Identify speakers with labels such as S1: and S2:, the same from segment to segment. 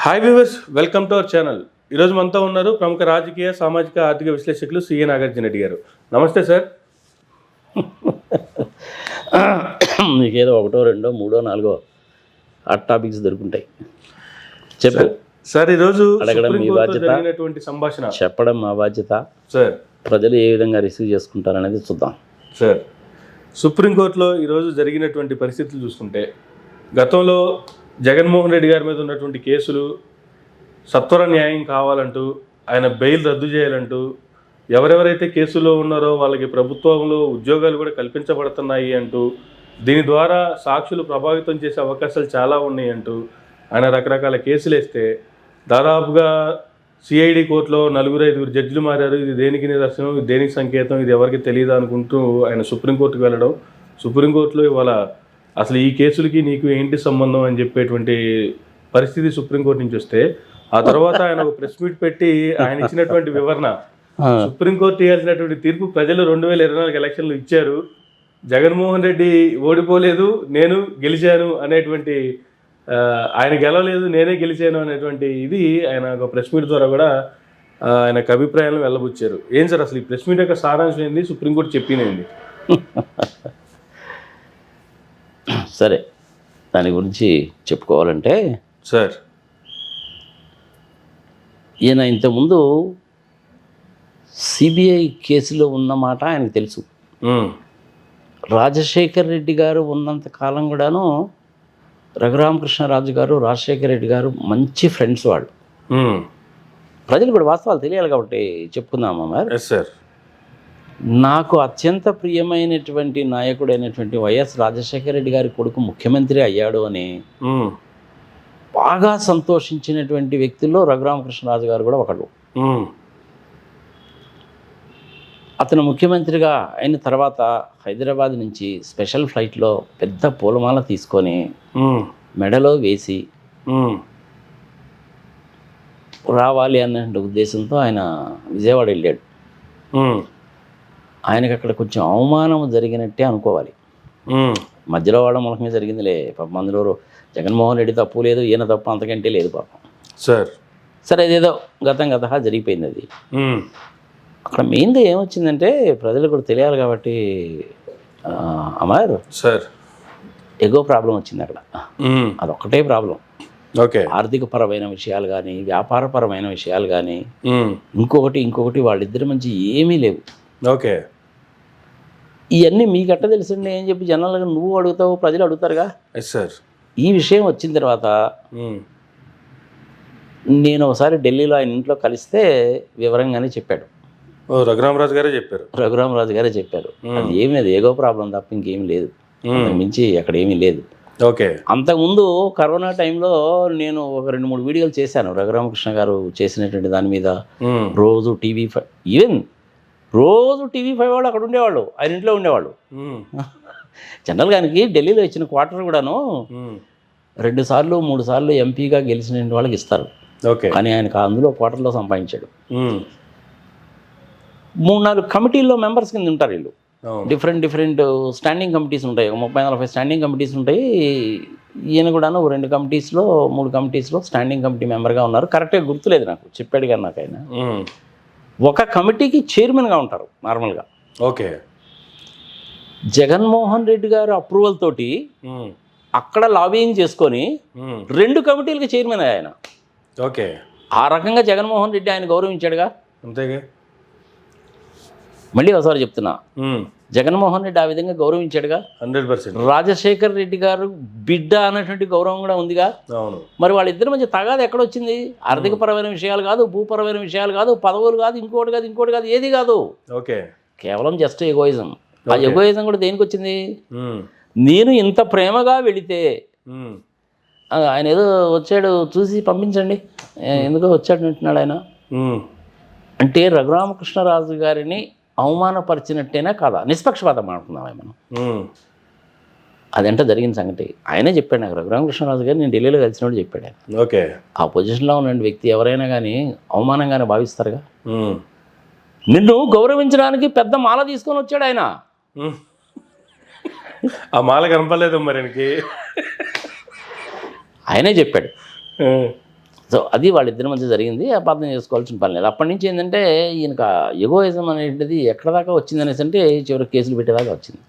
S1: Hi viewers, welcome to our channel. ఈరోజు మనతో ఉన్నారు ప్రముఖ రాజకీయ సామాజిక ఆర్థిక విశ్లేషకులు సిఏ నాగార్జున రెడ్డి గారు. నమస్తే సార్.
S2: నీకేదో ఒకటో రెండో మూడో నాలుగో హాట్ టాపిక్స్ దొరుకుంటాయి. చెప్పు
S1: సార్. ఈరోజు
S2: అడగడం మీ బాధ్యత,
S1: జరిగినటువంటి సంభాషణ
S2: చెప్పడం మా బాధ్యత
S1: సార్.
S2: ప్రజలు ఏ విధంగా రిసీవ్ చేసుకుంటారనేది చూద్దాం
S1: సార్. సుప్రీంకోర్టులో ఈరోజు జరిగినటువంటి పరిస్థితులు చూస్తుంటే, గతంలో జగన్మోహన్ రెడ్డి గారి మీద ఉన్నటువంటి కేసులు సత్వర న్యాయం కావాలంటూ, ఆయన బెయిల్ రద్దు చేయాలంటూ, ఎవరెవరైతే కేసులో ఉన్నారో వాళ్ళకి ప్రభుత్వంలో ఉద్యోగాలు కూడా కల్పించబడుతున్నాయి అంటూ, దీని ద్వారా సాక్షులు ప్రభావితం చేసే అవకాశాలు చాలా ఉన్నాయి అంటూ ఆయన రకరకాల కేసులు వేస్తే, దాదాపుగా సిఐడి కోర్టులో 4-5 జడ్జిలు మారారు. ఇది దేనికి నిదర్శనం, ఇది దేనికి సంకేతం, ఇది ఎవరికి తెలియదు అనుకుంటూ ఆయన సుప్రీంకోర్టుకు వెళ్ళడం, సుప్రీంకోర్టులో ఇవాళ అసలు ఈ కేసులకి నీకు ఏంటి సంబంధం అని చెప్పేటువంటి పరిస్థితి సుప్రీంకోర్టు నుంచి వస్తే, ఆ తర్వాత ఆయన ఒక ప్రెస్ మీట్ పెట్టి ఆయన ఇచ్చినటువంటి వివరణ, సుప్రీంకోర్టు ఇవ్వాల్సినటువంటి తీర్పు ప్రజలు 2024 ఎలక్షన్లు ఇచ్చారు, జగన్మోహన్ రెడ్డి ఓడిపోలేదు, నేను గెలిచాను అనేటువంటి, ఆయన గెలవలేదు నేనే గెలిచాను అనేటువంటి ఇది ఆయన ఒక ప్రెస్ మీట్ ద్వారా కూడా ఆయనకు అభిప్రాయాలను వెళ్ళబుచ్చారు. ఏం సార్ అసలు ఈ ప్రెస్ మీట్ యొక్క సారాంశం ఏంది, సుప్రీంకోర్టు చెప్పినేంది?
S2: సరే, దాని గురించి చెప్పుకోవాలంటే
S1: సార్,
S2: ఈయన ఇంతకుముందు సిబిఐ కేసులో ఉన్నమాట ఆయనకు తెలుసు. రాజశేఖర్ రెడ్డి గారు ఉన్నంత కాలం కూడాను రఘురామకృష్ణరాజు గారు, రాజశేఖర్ రెడ్డి గారు మంచి ఫ్రెండ్స్ వాళ్ళు. ప్రజలు కూడా వాస్తవాలు తెలియాలి కాబట్టి చెప్పుకుందామా మరి.
S1: సార్,
S2: నాకు అత్యంత ప్రియమైనటువంటి నాయకుడైనటువంటి వైఎస్ రాజశేఖర రెడ్డి గారి కొడుకు ముఖ్యమంత్రి అయ్యాడు అని బాగా సంతోషించినటువంటి వ్యక్తుల్లో రఘురామకృష్ణరాజు గారు కూడా ఒకడు. అతను ముఖ్యమంత్రిగా అయిన తర్వాత హైదరాబాద్ నుంచి స్పెషల్ ఫ్లైట్లో పెద్ద పూలమాల తీసుకొని మెడలో వేసి రావాలి అన్న ఉద్దేశంతో ఆయన విజయవాడ వెళ్ళాడు. ఆయనకు అక్కడ కొంచెం అవమానం జరిగినట్టే అనుకోవాలి. మధ్యలో వాడ మూలకమే జరిగిందిలే పాపం. అందులో జగన్మోహన్ రెడ్డి తప్పు లేదు, ఈయన తప్పు అంతకంటే లేదు పాపం. సరే, అదేదో గతంగా జరిగిపోయింది అది. అక్కడ మెయిన్గా ఏమొచ్చిందంటే ప్రజలకు కూడా తెలియాలి కాబట్టి అమర్
S1: సార్,
S2: ఎగో ప్రాబ్లం వచ్చింది అక్కడ. అదొక్కటే ప్రాబ్లం.
S1: ఓకే.
S2: ఆర్థిక పరమైన విషయాలు కానీ, వ్యాపారపరమైన విషయాలు కానీ, ఇంకొకటి వాళ్ళిద్దరి మధ్య ఏమీ లేవు.
S1: ఓకే.
S2: ఇవన్నీ మీకట్ట తెలుసండి అని చెప్పి జనాలుగా నువ్వు అడుగుతావు, ప్రజలు అడుగుతారుగా.
S1: సార్,
S2: ఈ విషయం వచ్చిన తర్వాత నేను ఒకసారి ఢిల్లీలో ఆయన ఇంట్లో కలిస్తే వివరంగానే చెప్పాడు.
S1: రఘురామరాజు గారే చెప్పారు.
S2: అది ఏమీ లేదు, ఏగో ప్రాబ్లం తప్ప ఇంకేమీ లేదు, మించి అక్కడ ఏమీ లేదు.
S1: ఓకే.
S2: అంతకుముందు కరోనా టైంలో నేను ఒక 2-3 వీడియోలు చేశాను రఘురామకృష్ణ గారు చేసినటువంటి దాని మీద. రోజు టీవీ5 వాళ్ళు అక్కడ ఉండేవాళ్ళు, ఆయన ఇంట్లో ఉండేవాళ్ళు. జనరల్గా ఆయనకి ఢిల్లీలో ఇచ్చిన క్వార్టర్ కూడాను 2 సార్లు 3 సార్లు ఎంపీగా గెలిచిన వాళ్ళకి ఇస్తారు. కానీ ఆయనకు అందులో క్వార్టర్లో సంపాదించాడు. 3-4 కమిటీల్లో మెంబర్స్ కింద ఉంటారు వీళ్ళు. డిఫరెంట్ స్టాండింగ్ కమిటీస్ ఉంటాయి, 30-40 స్టాండింగ్ కమిటీస్ ఉంటాయి. ఈయన కూడాను 2 కమిటీస్లో 3 కమిటీస్లో స్టాండింగ్ కమిటీ మెంబర్గా ఉన్నారు. కరెక్ట్గా గుర్తులేదు నాకు, చెప్పాడు కానీ నాకు ఆయన. ఒక కమిటీకి చైర్మన్గా ఉంటారు నార్మల్గా.
S1: ఓకే.
S2: జగన్మోహన్ రెడ్డి గారు అప్రూవల్ తోటి అక్కడ లాబింగ్ చేసుకొని 2 కమిటీలకి చైర్మన్ ఆయన.
S1: ఓకే.
S2: ఆ రకంగా జగన్మోహన్ రెడ్డి ఆయన గౌరవించాడుగా.
S1: అంతేగా.
S2: మళ్ళీ ఒకసారి చెప్తున్నా, జగన్మోహన్ రెడ్డి ఆ విధంగా గౌరవించాడుగా.
S1: 100%.
S2: రాజశేఖర్ రెడ్డి గారు బిడ్డ అన్నటువంటి గౌరవం కూడా ఉందిగా.
S1: అవును.
S2: మరి వాళ్ళిద్దరి మధ్య తగాదు ఎక్కడొచ్చింది? ఆర్థిక పరమైన విషయాలు కాదు, భూపరమైన విషయాలు కాదు, పదవులు కాదు, ఇంకోటి కాదు, ఏది కాదు.
S1: ఓకే.
S2: కేవలం జస్ట్ ఎగోయిజం. ఆ ఎగోయిజం కూడా దేనికి వచ్చింది? నేను ఇంత ప్రేమగా వెళితే ఆయన ఏదో వచ్చాడు చూసి పంపించండి, ఎందుకో వచ్చాడు అంటున్నాడు ఆయన. అంటే రఘురామకృష్ణరాజు గారిని అవమానపరిచినట్టేనా కాదా? నిష్పక్షపాతం అనుకున్నామే మనం. అదంటే జరిగిన సంగతి ఆయనే చెప్పాడు నాకు. రఘురామకృష్ణరాజు గారు నేను ఢిల్లీలో కలిసినప్పుడు చెప్పాడు ఆయన.
S1: ఓకే. ఆ
S2: పొజిషన్లో ఉన్న వ్యక్తి ఎవరైనా కానీ అవమానంగానే భావిస్తారుగా. నిన్ను గౌరవించడానికి పెద్ద మాల తీసుకొని వచ్చాడు ఆయన.
S1: ఆ మాల కనపడలేదు మరి ఆయనకి.
S2: ఆయనే చెప్పాడు సో అది వాళ్ళిద్దరి మధ్య జరిగింది, అపార్థం చేసుకోవాల్సిన పని లేదు. అప్పటి నుంచి ఏంటంటే ఈయనకు ఎగోయిజం అనేది ఎక్కడ దాకా వచ్చింది అనేసి అంటే చివరికి కేసులు పెట్టేదాకా వచ్చింది.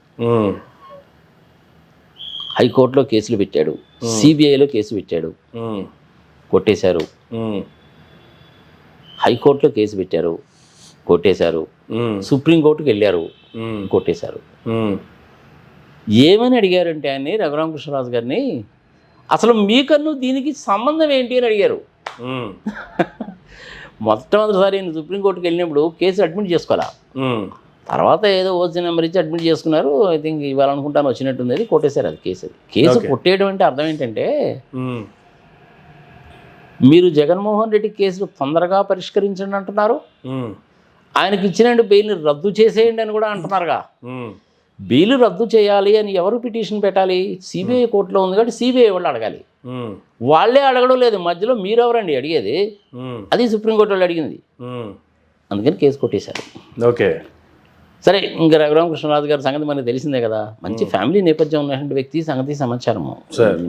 S2: హైకోర్టులో కేసులు పెట్టాడు, సిబిఐలో కేసు పెట్టాడు, కొట్టేశారు. హైకోర్టులో కేసు పెట్టారు, కొట్టేశారు. సుప్రీంకోర్టుకి వెళ్ళారు, కొట్టేశారు. ఏమని అడిగారంటే ఆయన్ని, రఘురామకృష్ణరాజు గారిని, అసలు మీకన్ను దీనికి సంబంధం ఏంటి అని అడిగారు. మొట్టమొదటిసారి నేను సుప్రీంకోర్టుకి వెళ్ళినప్పుడు కేసు అడ్మిట్ చేసుకోవాలా, తర్వాత ఏదో ఓసీ నెంబర్ ఇచ్చి అడ్మిట్ చేసుకున్నారు. ఐ థింక్ ఇవాళ అనుకుంటాను వచ్చినట్టుంది, అది కొట్టేశారు. అది కేసు కొట్టేయడం అంటే అర్థం ఏంటంటే మీరు జగన్మోహన్ రెడ్డి కేసులు తొందరగా పరిష్కరించండి అంటున్నారు, ఆయనకి ఇచ్చిన బెయిల్ని రద్దు చేసేయండి అని కూడా అంటున్నారుగా. బెయిల్ రద్దు చేయాలి అని ఎవరు పిటిషన్ పెట్టాలి? సిబిఐ కోర్టులో ఉంది కాబట్టి సిబిఐ వాళ్ళు అడగాలి. వాళ్ళే అడగడం లేదు, మధ్యలో మీరెవరండి అడిగేది? అది సుప్రీంకోర్టు వాళ్ళు అడిగింది. అందుకని కేసు కొట్టేశారు.
S1: ఓకే,
S2: సరే. ఇంకా రఘురామకృష్ణరాజు గారి సంగతి మనకు తెలిసిందే కదా. మంచి ఫ్యామిలీ నేపథ్యం ఉన్నటువంటి వ్యక్తి, సంగతి సమాచారము.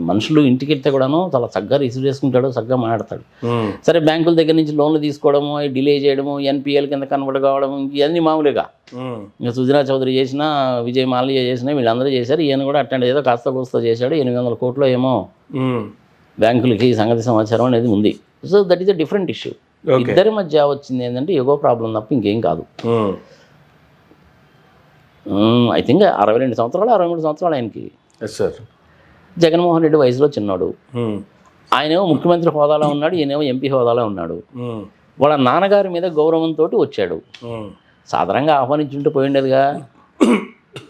S2: మనుషులు ఇంటికి వెళ్తే కూడాను చాలా చక్కగా రిసీవ్ చేసుకుంటాడు, చక్కగా మాట్లాడతాడు. సరే, బ్యాంకుల దగ్గర నుంచి లోన్లు తీసుకోవడము, డిలే చేయడము, ఎన్పిఎల్ కింద కన్వర్ట్ కావడం, ఇవన్నీ మామూలుగా. ఇంకా సుజనా చౌదరి చేసినా, విజయ్ మాల్యా చేసినా, వీళ్ళందరూ చేశారు. ఈయన కూడా అట్టండి ఏదో కాస్త కోస్తా చేశాడు. 800 కోట్లు ఏమో బ్యాంకులకి సంగతి సమాచారం అనేది ఉంది. So that is a different issue. ఇద్దరి మధ్య వచ్చింది ఏంటంటే ఎగో ప్రాబ్లం తప్ప ఇంకేం కాదు. ఐ థింక్ 62 సంవత్సరాలు 63 సంవత్సరాలు ఆయనకి. జగన్మోహన్ రెడ్డి వయసులో చిన్నాడు, ఆయనేమో ముఖ్యమంత్రి హోదాలో ఉన్నాడు, ఈయనేమో ఎంపీ హోదాలో ఉన్నాడు. వాళ్ళ నాన్నగారి మీద గౌరవంతో వచ్చాడు. సాధారణంగా ఆహ్వానించుంటూ పోయిండేదిగా,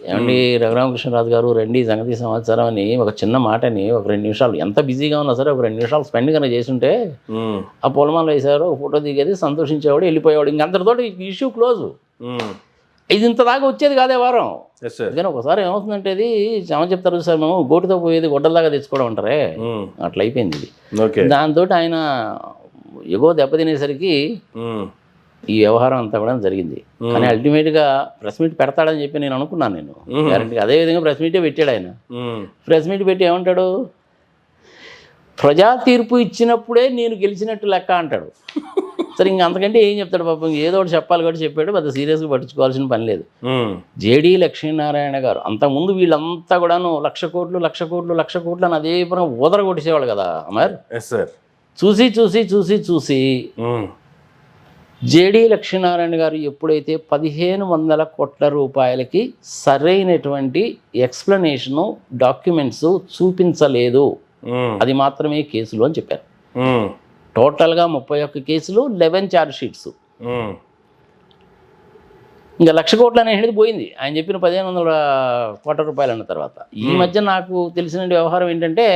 S2: ఏమండి రఘురామకృష్ణరాజు గారు రండి సంగతి సమాచారం అని ఒక చిన్న మాటని ఒక 2 నిమిషాలు, ఎంత బిజీగా ఉన్నా సరే ఒక 2 నిమిషాలు స్పెండ్ కనుక చేస్తుంటే ఆ పొలమాలు వేసారు, ఒక ఫోటో దిగేది, సంతోషించేవాడు, వెళ్ళిపోయేవాడు. ఇంకంతటితో ఇష్యూ క్లోజ్. ఇది ఇంత దాకా వచ్చేది కాదే వారం. కానీ ఒకసారి ఏమవుతుందంటే అది ఏమని చెప్తారు సార్, మేము గోటుతో పోయేది గొడ్డలదాకా తెచ్చుకోవడం అంటారే, అట్లా అయిపోయింది ఇది. దాంతో ఆయన ఎగో దెబ్బతినేసరికి ఈ వ్యవహారం అంతా కూడా జరిగింది. కానీ అల్టిమేట్గా ప్రెస్ మీట్ పెడతాడని చెప్పి నేను అనుకున్నాను. నేను గ్యారంటీగా అదేవిధంగా ప్రెస్ మీటే పెట్టాడు ఆయన. ప్రెస్ మీట్ పెట్టి ఏమంటాడు, ప్రజా తీర్పు ఇచ్చినప్పుడే నేను గెలిచినట్టు లెక్క అంటాడు. సరే, ఇంక అంతకంటే ఏం చెప్తాడు పాపం, ఏదో ఒకటి చెప్పాలి కాబట్టి చెప్పాడు, పెద్ద సీరియస్గా పట్టించుకోవాల్సిన పని లేదు. జేడీ లక్ష్మీనారాయణ గారు అంతకుముందు వీళ్ళంతా కూడాను 1,00,000 కోట్లు 1,00,000 కోట్లు 1,00,000 కోట్లు అని అదే పరంగా ఊదర కొట్టేసేవాళ్ళు కదా అమర్. చూసి చూసి చూసి చూసి జేడీ లక్ష్మీనారాయణ గారు ఎప్పుడైతే 1,500 కోట్ల రూపాయలకి సరైనటువంటి ఎక్స్ప్లెనేషను, డాక్యుమెంట్స్ చూపించలేదు, అది మాత్రమే కేసులు అని చెప్పారు. టోటల్గా 31 కేసులు, 11 ఛార్జ్ షీట్స్. ఇంకా 1,00,000 కోట్లు అనేది పోయింది. ఆయన చెప్పిన 1,500 కోట్ల రూపాయలు అన్న తర్వాత ఈ మధ్య నాకు తెలిసిన వ్యవహారం ఏంటంటే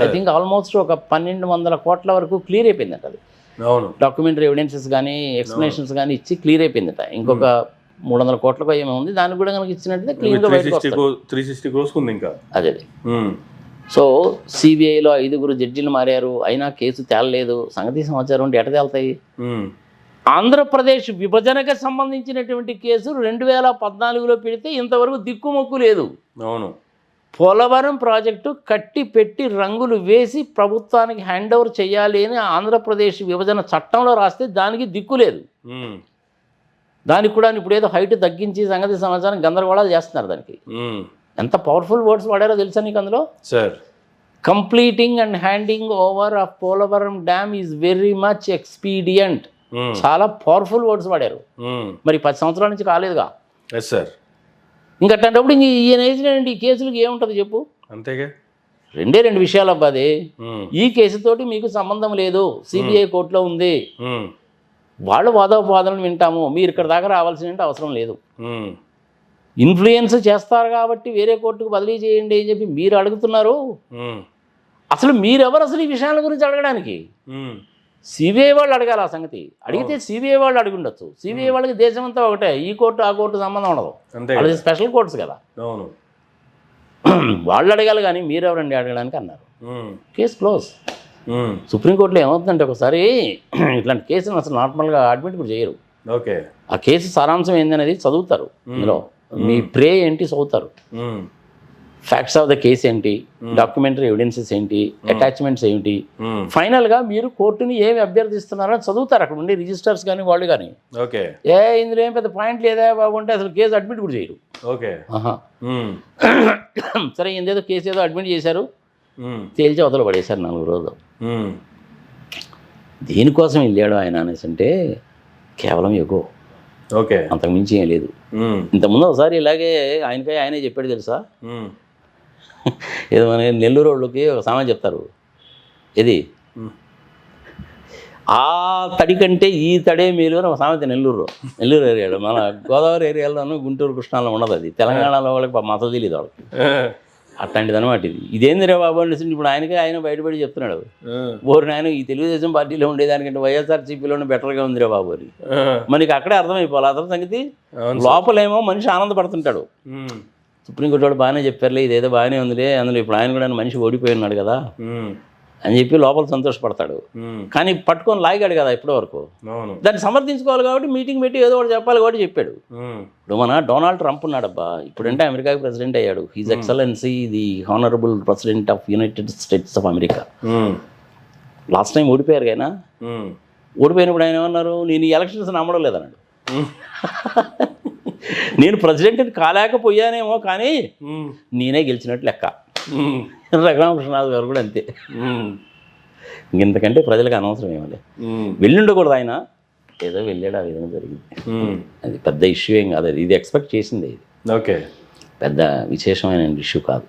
S2: ఐ థింక్ ఆల్మోస్ట్ ఒక 1,200 కోట్ల వరకు క్లియర్ అయిపోయిందట. అది డాక్యుమెంటరీ ఎవిడెన్సెస్ కానీ ఎక్స్ప్లెనేషన్స్ కానీ ఇచ్చి క్లియర్ అయిపోయిందట. ఇంకొక 300 కోట్లకు ఏమో ఉంది, దానికి కూడా కనుక ఇచ్చినట్లయితే క్లీన్గా బయటకు వస్తుంది. 360 crores ఉంది ఇంకా. అదే. సో సిబిఐలో 5 జడ్జీలు మారారు, అయినా కేసు తేలలేదు. సంగతి సమాచారం అంటే ఎట తేలుతాయి? ఆంధ్రప్రదేశ్ విభజనకు సంబంధించినటువంటి కేసు 2014లో పెడితే ఇంతవరకు దిక్కుమొక్కు లేదు. అవును. పోలవరం ప్రాజెక్టు కట్టి పెట్టి రంగులు వేసి ప్రభుత్వానికి హ్యాండ్ ఓవర్ చేయాలి అని ఆంధ్రప్రదేశ్ విభజన చట్టంలో రాస్తే దానికి దిక్కు లేదు. దానికి కూడా ఇప్పుడు ఏదో హైట్ తగ్గించి సంగతి సమాచారం గందరగోళాలు చేస్తున్నారు. దానికి ఎంత పవర్ఫుల్ వర్డ్స్ వాడారో తెలుసా నీకు అందులో? Sir, completing and handing over of Polavaram dam is very much expedient. చాలా పవర్ఫుల్ వర్డ్స్ వాడారు. మరి 10 సంవత్సరాల నుంచి కాలేదుగా. సార్, ఇంకా అట్లాంటప్పుడు ఇంక ఈయన వేసినటువంటి ఈ కేసులకు ఏముంటుంది చెప్పు? అంతేగా. 2 విషయాలు అబ్బా. అది ఈ కేసుతోటి మీకు సంబంధం లేదు, సిబిఐ కోర్టులో ఉంది, వాళ్ళు వాదోపవాదనలు వింటాము, మీరు ఇక్కడ దాకా రావాల్సిన అవసరం లేదు. ఇన్ఫ్లుయెన్స్ చేస్తారు కాబట్టి వేరే కోర్టుకు బదిలీ చేయండి అని చెప్పి మీరు అడుగుతున్నారు. అసలు మీరెవరు అసలు ఈ విషయాల గురించి అడగడానికి? సిబిఐ వాళ్ళు అడగాలి ఆ సంగతి. అడిగితే సిబిఐ వాళ్ళు అడిగి ఉండొచ్చు. సిబిఐ వాళ్ళకి దేశం అంతా ఒకటే, ఈ కోర్టు ఆ కోర్టు సంబంధం ఉండదు, అది స్పెషల్ కోర్ట్స్ కదా. వాళ్ళు అడగాలి కానీ మీరెవరండి అడగడానికి అన్నారు. Case close. సుప్రీంకోర్టులో ఏమవుతుందంటే ఒకసారి ఇట్లాంటి కేసులు అసలు నార్మల్గా అడ్మిట్ కూడా చేయరు. ఓకే, ఆ కేసు సారాంశం ఏందనేది చదువుతారు, ఇందులో మీ ప్రే ఏంటి చదువుతారు. ఫ్యాక్ట్స్ ఆఫ్ ద కేసు ఏంటి, డాక్యుమెంటరీ ఎవిడెన్సెస్ ఏంటి, అటాచ్మెంట్స్ ఏంటి, ఫైనల్గా మీరు కోర్టుని ఏమి అభ్యర్థిస్తున్నారో చదువుతారు అక్కడ ఉండే రిజిస్టర్స్ కానీ వాళ్ళు కానీ.
S1: ఓకే,
S2: ఇందులో ఏం పెద్ద పాయింట్ లేదా బాగుంటే అసలు కేసు అడ్మిట్ కూడా చేయరు.
S1: ఓకే,
S2: సరే ఇందేదో కేసు ఏదో అడ్మిట్ చేశారు, తేల్చి అవతల పడేశారు 4 రోజులు. దేనికోసం వెళ్ళాడు ఆయన అనేసి అంటే కేవలం ఎగో,
S1: ఓకే,
S2: అంతకుమించి ఏం లేదు. ఇంతకుముందు ఒకసారి ఇలాగే ఆయనే చెప్పాడు తెలుసా, ఏదో మన నెల్లూరు వాళ్ళకి ఒక సామెత చెప్తారు, ఇది ఆ తడి కంటే ఈ తడే మేలు అని ఒక సామెత నెల్లూరు ఏరియాలో. మన గోదావరి ఏరియాలోనూ గుంటూరు కృష్ణాలో ఉండదు, అది తెలంగాణలో వాళ్ళకి మత తెలియదు వాళ్ళకి. అట్లాంటిది అనమాట ఇది. ఇదేందిరా బాబు అని ఇప్పుడు ఆయన బయటపడి చెప్తున్నాడు, ఓరి ఆయన ఈ తెలుగుదేశం పార్టీలో ఉండేదానికంటే వైఎస్ఆర్సీపీలోనే బెటర్గా ఉందిరా బాబు అని. మనకి అక్కడే అర్థమైపోవాలి అతని సంగతి. లోపలేమో మనిషి ఆనందపడుతుంటాడు, సుప్రీంకోర్టు వాడు బాగానే చెప్పారులే, ఇదేదో బాగానే ఉందిలే, అందులో ఇప్పుడు ఆయన కూడా మనిషి ఓడిపోయి ఉన్నాడు కదా అని చెప్పి లోపల సంతోషపడతాడు. కానీ పట్టుకొని లాగాడు కదా ఇప్పటి వరకు, దాన్ని సమర్థించుకోవాలి కాబట్టి మీటింగ్ పెట్టి ఏదో ఒకటి చెప్పాలి కాబట్టి చెప్పాడు. ఇప్పుడు మన డొనాల్డ్ ట్రంప్ ఉన్నాడబ్బా, ఇప్పుడంటే అమెరికాకి ప్రెసిడెంట్ అయ్యాడు. His excellency the honourable president of United States of America. Last time ఓడిపోయారు ఆయన. ఓడిపోయినప్పుడు ఆయన ఏమన్నారు, నేను ఈ ఎలక్షన్స్ నమ్మడం లేదన్నాడు. నేను ప్రెసిడెంట్ని కాలేకపోయానేమో కానీ నేనే గెలిచినట్టు లెక్క. రఘురామకృష్ణరాజు గారు కూడా అంతే. ఇంతకంటే ప్రజలకు అనవసరం ఏమలే. వెళ్ళుండకూడదు ఆయన, ఏదో వెళ్ళాడు, ఆ విధంగా జరిగింది. అది పెద్ద ఇష్యూ ఏం కాదు, ఇది ఎక్స్పెక్ట్ చేసింది. ఇది ఓకే, పెద్ద విశేషమైన ఇష్యూ కాదు.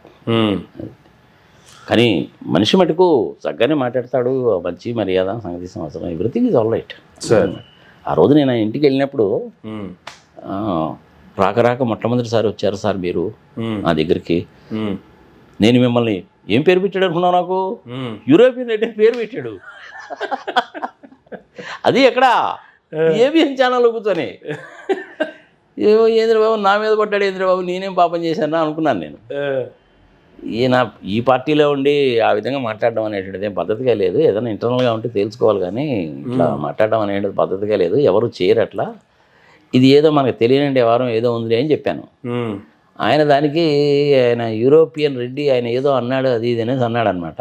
S2: కానీ మనిషి మటుకు చక్కగానే మాట్లాడతాడు, మంచి మర్యాద, సంగతి సంవత్సరం, ఎవ్రీథింగ్ ఈజ్ ఆల్ రైట్. ఆ రోజు నేను ఇంటికి వెళ్ళినప్పుడు రాక మొట్టమొదటిసారి వచ్చారు సార్ మీరు నా దగ్గరికి. నేను మిమ్మల్ని ఏం పేరు పెట్టాడు అనుకున్నావు, నాకు యూరోపియన్ రెడ్డి పేరు పెట్టాడు. అది ఎక్కడ ఏబిఎన్ ఛానల్లో కూర్చొని, ఏమో ఏంద్ర బాబు నా మీద పడ్డాడు, ఏంద్ర బాబు నేనేం పాపం చేశానా అనుకున్నాను నేను. ఈయన ఈ పార్టీలో ఉండి ఆ విధంగా మాట్లాడడం అనేటువంటిది ఏం పద్ధతిగా లేదు. ఏదైనా ఇంటర్నల్గా ఉంటే తెలుసుకోవాలి, కానీ ఇట్లా మాట్లాడడం అనేది పద్ధతిగా లేదు, ఎవరు చేయరు అట్లా. ఇది ఏదో మనకు తెలియనండి వ్యవహారం ఏదో ఉంది అని చెప్పాను. ఆయన దానికి ఆయన యూరోపియన్ రెడ్డి ఆయన ఏదో అన్నాడు, అది ఇది అనేసి అన్నాడు అనమాట.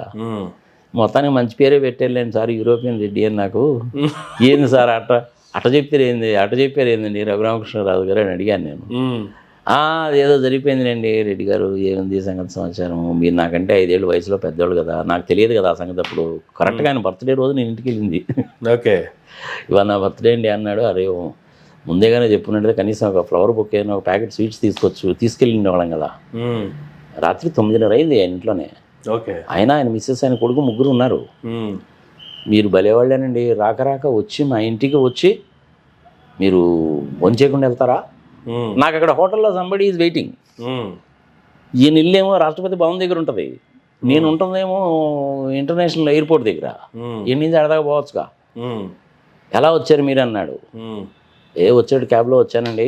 S2: మొత్తానికి మంచి పేరే పెట్టేళ్ళండి సార్ యూరోపియన్ రెడ్డి అని. నాకు ఏంది సార్ అట్ట చెప్పారు ఏందండి రఘురామకృష్ణరాజు గారు అని అడిగాను నేను. అదేదో జరిగిపోయిందిలేండి రెడ్డి గారు, ఏముంది సంగతి సమాచారం, మీరు నాకంటే 5 ఏళ్ళు వయసులో పెద్దోళ్ళు కదా, నాకు తెలియదు కదా ఆ సంగతి. అప్పుడు కరెక్ట్గా ఆయన బర్త్డే రోజు నేను ఇంటికి వెళ్ళింది. ఓకే, ఇవాళ నా బర్త్డే అండి అన్నాడు. అరే ముందేగానే చెప్పున్నట్టు కనీసం ఒక ఫ్లవర్ బొకే, ఒక ప్యాకెట్ స్వీట్స్ తీసుకెళ్ళిన వాళ్ళం కదా. రాత్రి 9:30 అయింది ఆయన ఇంట్లోనే. ఓకే, ఆయన మిస్సెస్ ఆయన కొడుకు 3 ఉన్నారు. మీరు భలేవాళ్ళేనండి, రాక వచ్చి మా ఇంటికి వచ్చి మీరు భోంచేయకుండా వెళ్తారా? నాకు అక్కడ హోటల్లో సంబడి ఈజ్ వెయిటింగ్. ఈయన ఇల్లేమో రాష్ట్రపతి భవన్ దగ్గర ఉంటుంది, నేను ఉంటుందేమో ఇంటర్నేషనల్ ఎయిర్పోర్ట్ దగ్గర. ఎన్ని అడదాకా పోవచ్చుగా, ఎలా వచ్చారు మీరు అన్నాడు. వచ్చాడు క్యాబ్లో వచ్చానండి,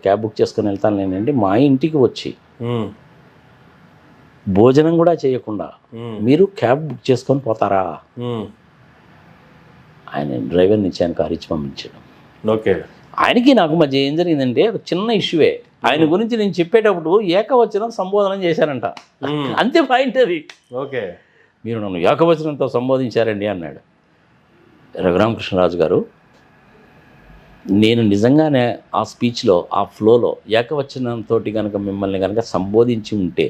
S2: క్యాబ్ బుక్ చేసుకొని వెళ్తాను నేనండి. మా ఇంటికి వచ్చి భోజనం కూడా చేయకుండా మీరు క్యాబ్ బుక్ చేసుకొని పోతారా? ఆయన డ్రైవర్ని ఇచ్చి ఆయన కారు ఇచ్చి పంపించాడు. ఓకే, ఆయనకి నాకు మధ్య ఏం జరిగిందంటే ఒక చిన్న ఇష్యూవే. ఆయన గురించి నేను చెప్పేటప్పుడు ఏకవచనం సంబోధన చేశానంట, అంతే పాయింట్ అది. ఓకే, మీరు నన్ను ఏకవచనంతో సంబోధించారండి అన్నాడు. రఘురామకృష్ణరాజు గారు, నేను నిజంగానే ఆ స్పీచ్లో ఆ ఫ్లోలో ఏకవచనంతో కనుక మిమ్మల్ని కనుక సంబోధించి ఉంటే,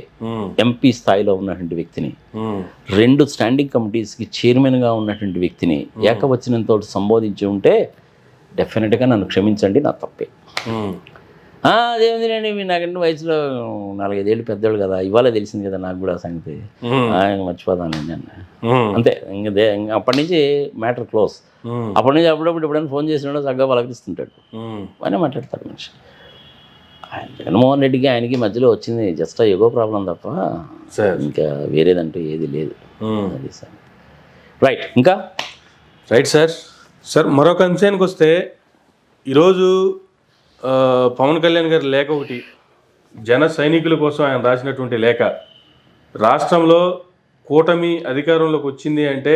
S2: ఎంపీ స్థాయిలో ఉన్నటువంటి వ్యక్తిని, 2 స్టాండింగ్ కమిటీస్కి చైర్మన్గా ఉన్నటువంటి వ్యక్తిని ఏకవచనంతో సంబోధించి ఉంటే డెఫినెట్గా నన్ను క్షమించండి, నా తప్పే. అదేమిటండి మీరు నాకంటే వయసులో 4-5 ఏళ్ళు పెద్దోళ్ళు కదా, ఇవాళ తెలిసింది కదా నాకు కూడా సంగతి, మర్చిపోతానండి అన్న. అంతే, ఇంకా అప్పటి నుంచి మ్యాటర్ క్లోజ్. అప్పటి నుంచి అప్పుడప్పుడు ఎప్పుడైనా ఫోన్ చేసినాడో చక్కగా పలకరిస్తుంటాడు, బాగానే మాట్లాడతాడు మనిషి. ఆయన జగన్మోహన్ రెడ్డికి ఆయనకి మధ్యలో వచ్చింది జస్ట్ ఎగో ప్రాబ్లం తప్ప ఇంకా వేరేదంటూ ఏది లేదు. అది సార్ రైట్. ఇంకా
S1: రైట్ సార్ మరొక అంశానికి వస్తే, ఈరోజు పవన్ కళ్యాణ్ గారి లేఖ ఒకటి, జన సైనికుల కోసం ఆయన రాసినటువంటి లేఖ. రాష్ట్రంలో కూటమి అధికారంలోకి వచ్చింది అంటే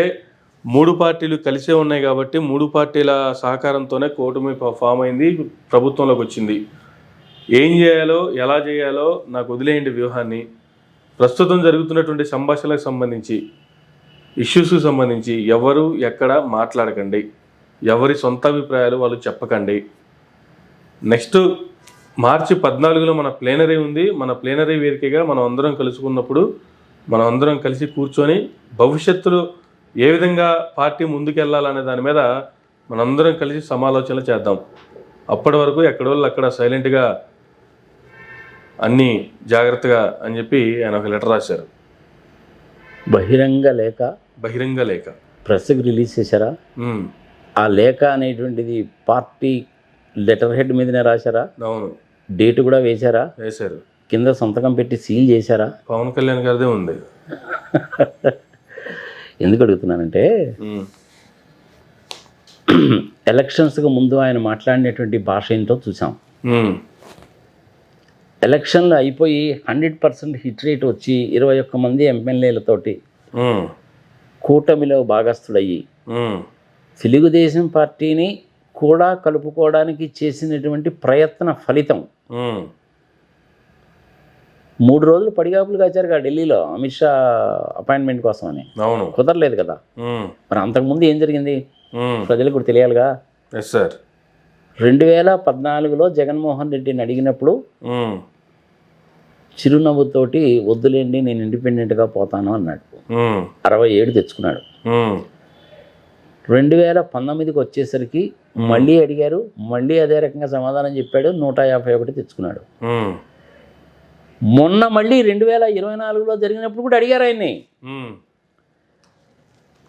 S1: 3 పార్టీలు కలిసే ఉన్నాయి కాబట్టి 3 పార్టీల సహకారంతోనే కూటమి ఫామ్ అయింది, ప్రభుత్వంలోకి వచ్చింది. ఏం చేయాలో ఎలా చేయాలో నాకు వదిలేయండి వ్యూహాన్ని, ప్రస్తుతం జరుగుతున్నటువంటి సంభాషణలకు సంబంధించి, ఇష్యూస్కి సంబంధించి ఎవరు ఎక్కడ మాట్లాడకండి, ఎవరి సొంత అభిప్రాయాలు వాళ్ళు చెప్పకండి. నెక్స్ట్ మార్చి 14లో మన ప్లేనరీ ఉంది. మన ప్లేనరీ వేదికగా మనం అందరం కలుసుకున్నప్పుడు మనం అందరం కలిసి కూర్చొని భవిష్యత్తులో ఏ విధంగా పార్టీ ముందుకెళ్ళాలనే దాని మీద మనందరం కలిసి సమాలోచనలు చేద్దాం. అప్పటి వరకు ఎక్కడోళ్ళు అక్కడ సైలెంట్గా అన్నీ జాగ్రత్తగా అని చెప్పి ఆయన ఒక లెటర్ రాశారు.
S2: బహిరంగ లేఖ ప్రెస్కి రిలీజ్ చేశారా? ఆ లేఖ అనేటువంటిది పార్టీ లెటర్ హెడ్ మీదనే రాశారా?
S1: అవును.
S2: డేట్ కూడా వేశారు. కింద సంతకం పెట్టి సీల్ చేశారా?
S1: పవన్ కళ్యాణ్ గారిదే ఉంది.
S2: ఎందుకు అడుగుతున్నానంటే ఎలక్షన్స్కి ముందు ఆయన మాట్లాడినటువంటి భాష ఏంటో చూసాం. ఎలక్షన్లు అయిపోయి 100% హిట్ రేట్ వచ్చి 21 మంది ఎమ్మెల్యేలతోటి కూటమిలో భాగస్థుడయ్యి తెలుగుదేశం పార్టీని కూడా కలుపుకోవడానికి చేసినటువంటి ప్రయత్న ఫలితం 3 రోజులు పడిగాపులు కాచారుగా ఢిల్లీలో అమిత్ షా అపాయింట్మెంట్ కోసం అని. కుదరలేదు కదా. మరి అంతకుముందు ఏం జరిగింది ప్రజలకు కూడా తెలియాలిగా. 2014లో జగన్మోహన్ రెడ్డిని అడిగినప్పుడు చిరునవ్వుతోటి వద్దులేండి నేను ఇండిపెండెంట్గా పోతాను అన్నాడు. 67 తెచ్చుకున్నాడు. 2019కి వచ్చేసరికి మళ్ళీ అడిగారు, మళ్ళీ అదే రకంగా సమాధానం చెప్పాడు, 151 తెచ్చుకున్నాడు. మొన్న మళ్ళీ 2024లో జరిగినప్పుడు కూడా అడిగారు ఆయన్ని.